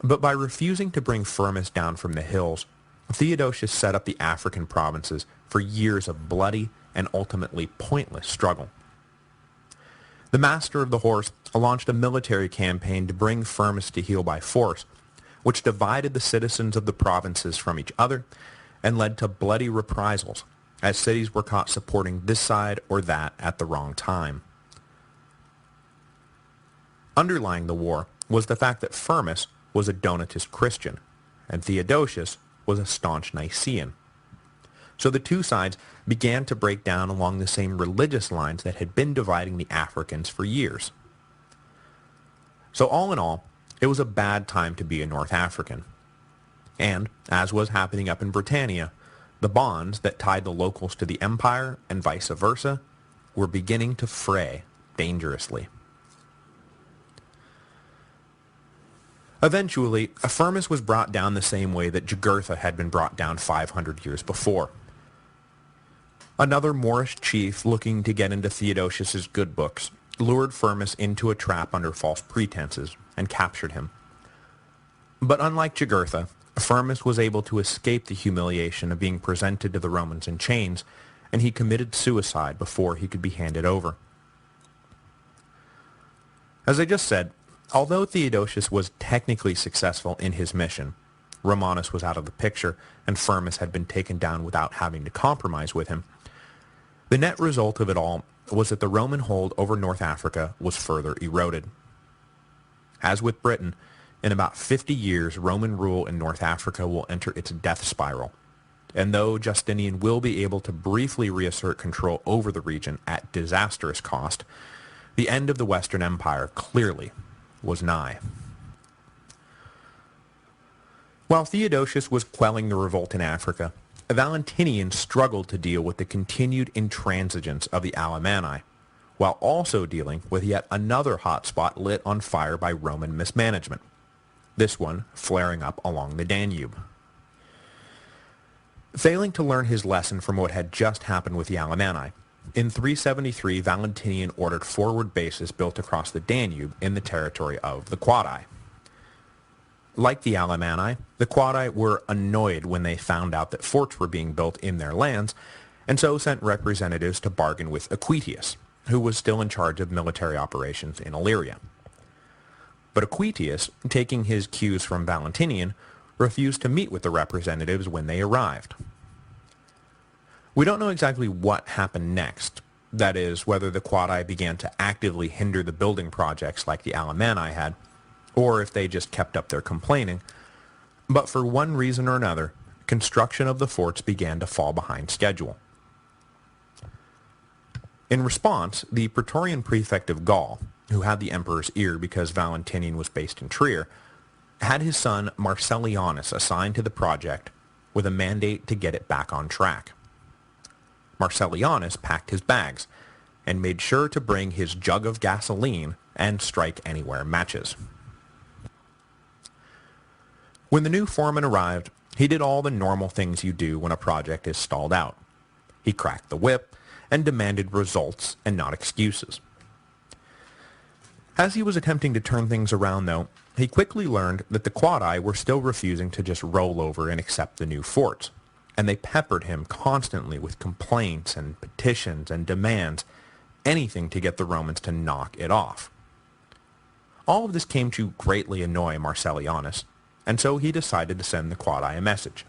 But by refusing to bring Firmus down from the hills, Theodosius set up the African provinces for years of bloody and ultimately pointless struggle. The master of the horse launched a military campaign to bring Firmus to heel by force, which divided the citizens of the provinces from each other and led to bloody reprisals, as cities were caught supporting this side or that at the wrong time. Underlying the war was the fact that Firmus was a Donatist Christian, and Theodosius was a staunch Nicene. So the two sides began to break down along the same religious lines that had been dividing the Africans for years. So all in all, it was a bad time to be a North African. And, as was happening up in Britannia, the bonds that tied the locals to the empire and vice versa were beginning to fray dangerously. Eventually, Firmus was brought down the same way that Jugurtha had been brought down 500 years before. Another Moorish chief looking to get into Theodosius's good books lured Firmus into a trap under false pretenses and captured him. But unlike Jugurtha, Firmus was able to escape the humiliation of being presented to the Romans in chains, and he committed suicide before he could be handed over. As I just said, although Theodosius was technically successful in his mission, Romanus was out of the picture, and Firmus had been taken down without having to compromise with him. The net result of it all was that the Roman hold over North Africa was further eroded. As with Britain, in about 50 years, Roman rule in North Africa will enter its death spiral, and though Justinian will be able to briefly reassert control over the region at disastrous cost, the end of the Western Empire clearly was nigh. While Theodosius was quelling the revolt in Africa, Valentinian struggled to deal with the continued intransigence of the Alemanni, while also dealing with yet another hotspot lit on fire by Roman mismanagement, this one flaring up along the Danube. Failing to learn his lesson from what had just happened with the Alemanni, In 373, Valentinian ordered forward bases built across the Danube in the territory of the Quadi. Like the Alemanni, the Quadi were annoyed when they found out that forts were being built in their lands, and so sent representatives to bargain with Equitius, who was still in charge of military operations in Illyria. But Equitius, taking his cues from Valentinian, refused to meet with the representatives when they arrived. We don't know exactly what happened next, that is, whether the Quadi began to actively hinder the building projects like the Alemanni had, or if they just kept up their complaining, but for one reason or another, construction of the forts began to fall behind schedule. In response, the Praetorian prefect of Gaul, who had the emperor's ear because Valentinian was based in Trier, had his son Marcellianus assigned to the project with a mandate to get it back on track. Marcellianus packed his bags and made sure to bring his jug of gasoline and strike anywhere matches. When the new foreman arrived, he did all the normal things you do when a project is stalled out. He cracked the whip and demanded results and not excuses. As he was attempting to turn things around, though, he quickly learned that the Quadi were still refusing to just roll over and accept the new forts, and they peppered him constantly with complaints and petitions and demands, anything to get the Romans to knock it off. All of this came to greatly annoy Marcellianus, and so he decided to send the Quadi a message.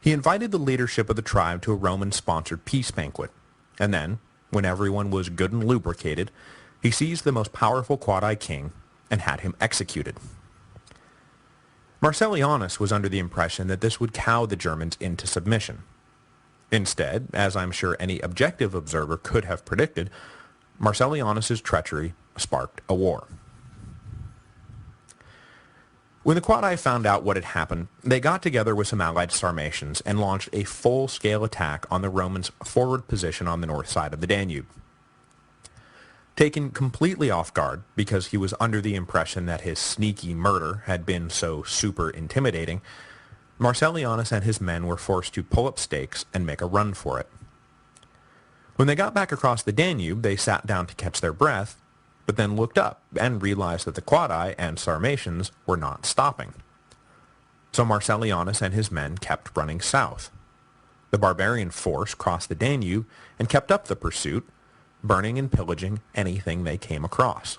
He invited the leadership of the tribe to a Roman-sponsored peace banquet, and then, when everyone was good and lubricated, he seized the most powerful Quadi king and had him executed. Marcellianus was under the impression that this would cow the Germans into submission. Instead, as I'm sure any objective observer could have predicted, Marcellianus's treachery sparked a war. When the Quadi found out what had happened, they got together with some allied Sarmatians and launched a full-scale attack on the Romans' forward position on the north side of the Danube. Taken completely off guard because he was under the impression that his sneaky murder had been so super intimidating, Marcellianus and his men were forced to pull up stakes and make a run for it. When they got back across the Danube, they sat down to catch their breath, but then looked up and realized that the Quadi and Sarmatians were not stopping. So Marcellianus and his men kept running south. The barbarian force crossed the Danube and kept up the pursuit, burning and pillaging anything they came across.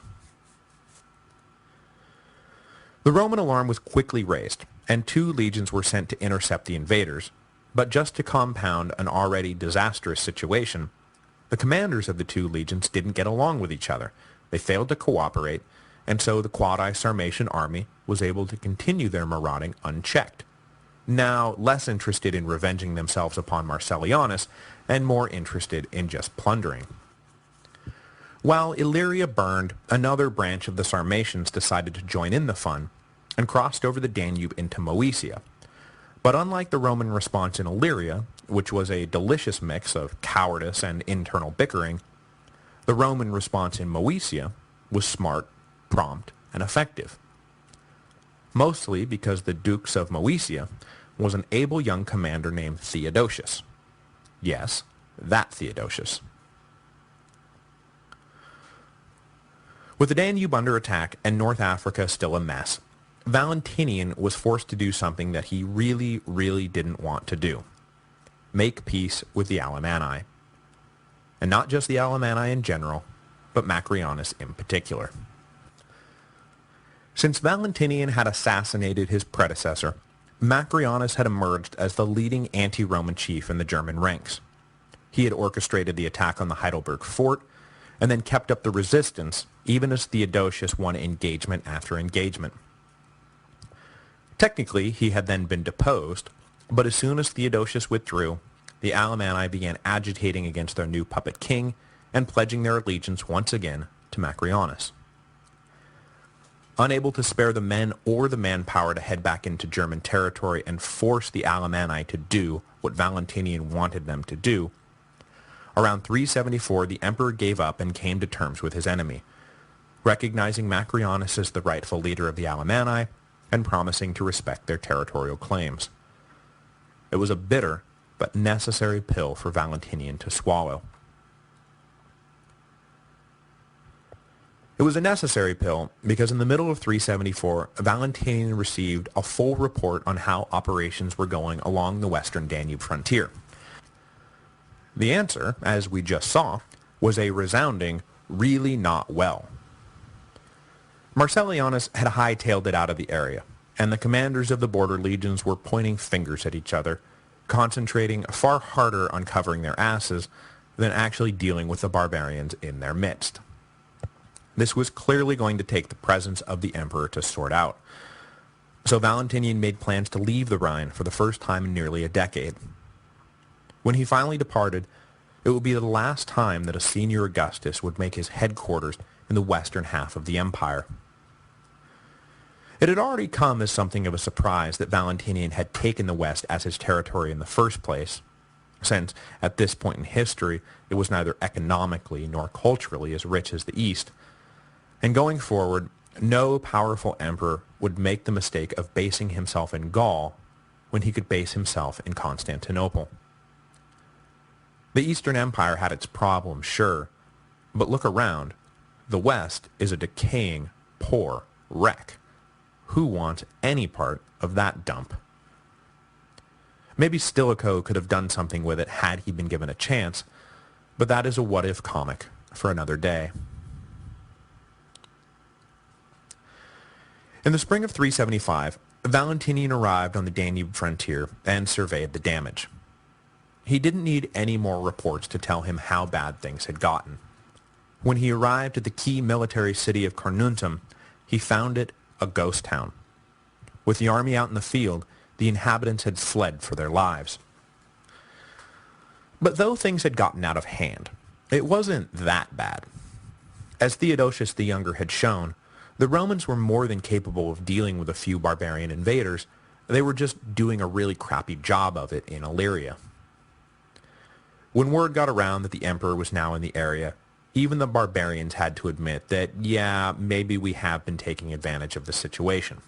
The Roman alarm was quickly raised, and 2 legions were sent to intercept the invaders, but just to compound an already disastrous situation, the commanders of the 2 legions didn't get along with each other. They failed to cooperate, and so the Quadi-Sarmatian army was able to continue their marauding unchecked, now less interested in revenging themselves upon Marcellianus and more interested in just plundering. While Illyria burned, another branch of the Sarmatians decided to join in the fun and crossed over the Danube into Moesia. But unlike the Roman response in Illyria, which was a delicious mix of cowardice and internal bickering, the Roman response in Moesia was smart, prompt, and effective. Mostly because the Dukes of Moesia was an able young commander named Theodosius. Yes, that Theodosius. With the Danube under attack and North Africa still a mess, Valentinian was forced to do something that he really, really didn't want to do. Make peace with the Alemanni. And not just the Alemanni in general, but Macrianus in particular. Since Valentinian had assassinated his predecessor, Macrianus had emerged as the leading anti-Roman chief in the German ranks. He had orchestrated the attack on the Heidelberg fort, and then kept up the resistance, even as Theodosius won engagement after engagement. Technically, he had then been deposed, but as soon as Theodosius withdrew, the Alemanni began agitating against their new puppet king and pledging their allegiance once again to Macrianus. Unable to spare the men or the manpower to head back into German territory and force the Alemanni to do what Valentinian wanted them to do, around 374 the emperor gave up and came to terms with his enemy, recognizing Macrianus as the rightful leader of the Alemanni and promising to respect their territorial claims. It was a bitter but necessary pill for Valentinian to swallow. It was a necessary pill because in the middle of 374, Valentinian received a full report on how operations were going along the western Danube frontier. The answer, as we just saw, was a resounding, really not well. Marcellianus had hightailed it out of the area, and the commanders of the border legions were pointing fingers at each other, concentrating far harder on covering their asses than actually dealing with the barbarians in their midst. This was clearly going to take the presence of the emperor to sort out. So Valentinian made plans to leave the Rhine for the first time in nearly a decade. When he finally departed, it would be the last time that a senior Augustus would make his headquarters in the western half of the empire. It had already come as something of a surprise that Valentinian had taken the West as his territory in the first place, since at this point in history it was neither economically nor culturally as rich as the East. And going forward, no powerful emperor would make the mistake of basing himself in Gaul when he could base himself in Constantinople. The Eastern Empire had its problems, sure, but look around. The West is a decaying, poor wreck. Who wants any part of that dump? Maybe Stilicho could have done something with it had he been given a chance, but that is a what-if comic for another day. In the spring of 375, Valentinian arrived on the Danube frontier and surveyed the damage. He didn't need any more reports to tell him how bad things had gotten. When he arrived at the key military city of Carnuntum, he found it a ghost town. With the army out in the field, the inhabitants had fled for their lives. But though things had gotten out of hand, it wasn't that bad. As Theodosius the Younger had shown, the Romans were more than capable of dealing with a few barbarian invaders. They were just doing a really crappy job of it in Illyria. When word got around that the emperor was now in the area, even the barbarians had to admit that, yeah, maybe we have been taking advantage of the situation.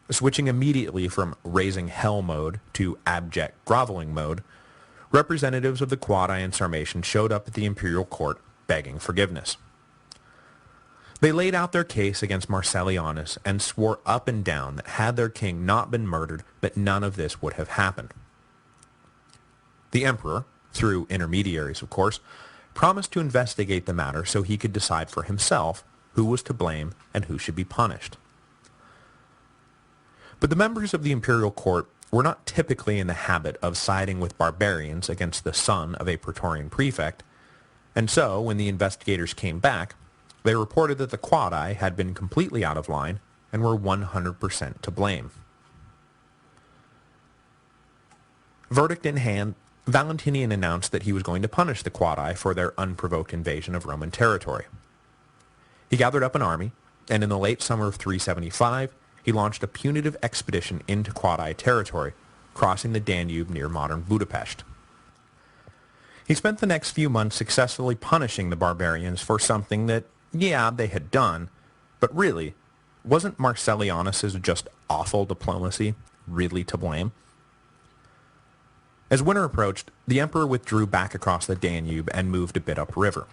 Switching immediately from raising hell mode to abject groveling mode, representatives of the Quadi and Sarmatian showed up at the imperial court begging forgiveness. They laid out their case against Marcellianus and swore up and down that had their king not been murdered, that none of this would have happened. The emperor, through intermediaries of course, promised to investigate the matter so he could decide for himself who was to blame and who should be punished. But the members of the imperial court were not typically in the habit of siding with barbarians against the son of a praetorian prefect, and so when the investigators came back, they reported that the Quadi had been completely out of line and were 100% to blame. Verdict in hand, Valentinian announced that he was going to punish the Quadi for their unprovoked invasion of Roman territory. He gathered up an army, and in the late summer of 375, he launched a punitive expedition into Quadi territory, crossing the Danube near modern Budapest. He spent the next few months successfully punishing the barbarians for something that, yeah, they had done, but really, wasn't Marcellianus's just awful diplomacy really to blame? As winter approached, the emperor withdrew back across the Danube and moved a bit upriver.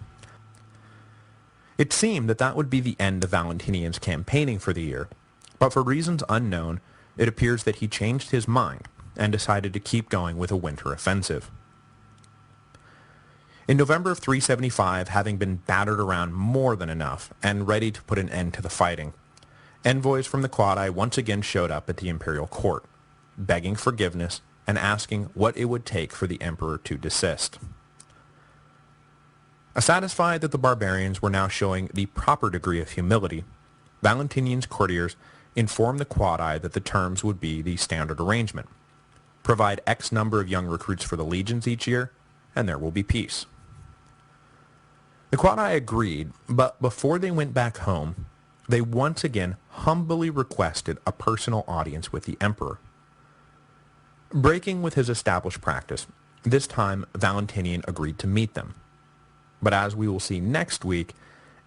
It seemed that that would be the end of Valentinian's campaigning for the year, but for reasons unknown, it appears that he changed his mind and decided to keep going with a winter offensive. In November of 375, having been battered around more than enough and ready to put an end to the fighting, envoys from the Quadi once again showed up at the imperial court, begging forgiveness and asking what it would take for the emperor to desist. Satisfied that the barbarians were now showing the proper degree of humility, Valentinian's courtiers informed the Quadi that the terms would be the standard arrangement. Provide X number of young recruits for the legions each year, and there will be peace. The Quadi agreed, but before they went back home, they once again humbly requested a personal audience with the emperor. Breaking with his established practice, this time Valentinian agreed to meet them. But as we will see next week,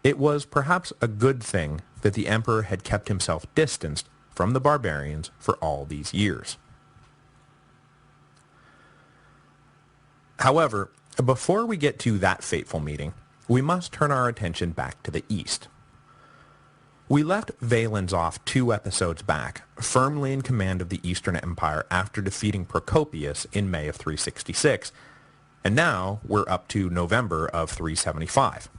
it was perhaps a good thing that the emperor had kept himself distanced from the barbarians for all these years. However, before we get to that fateful meeting, we must turn our attention back to the east. We left Valens off 2 episodes back, firmly in command of the Eastern Empire after defeating Procopius in May of 366, and now we're up to November of 375.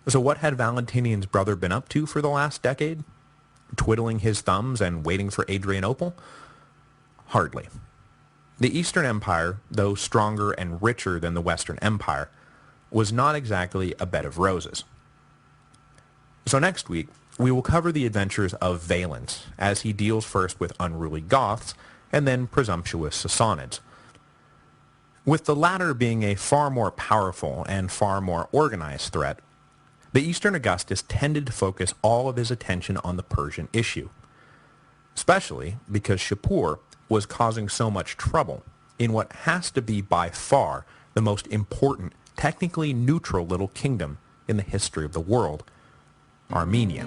So what had Valentinian's brother been up to for the last decade? Twiddling his thumbs and waiting for Adrianople? Hardly. The Eastern Empire, though stronger and richer than the Western Empire, was not exactly a bed of roses. So next week, we will cover the adventures of Valens, as he deals first with unruly Goths and then presumptuous Sassanids. With the latter being a far more powerful and far more organized threat, the Eastern Augustus tended to focus all of his attention on the Persian issue, especially because Shapur was causing so much trouble in what has to be by far the most important, technically neutral little kingdom in the history of the world, Armenia.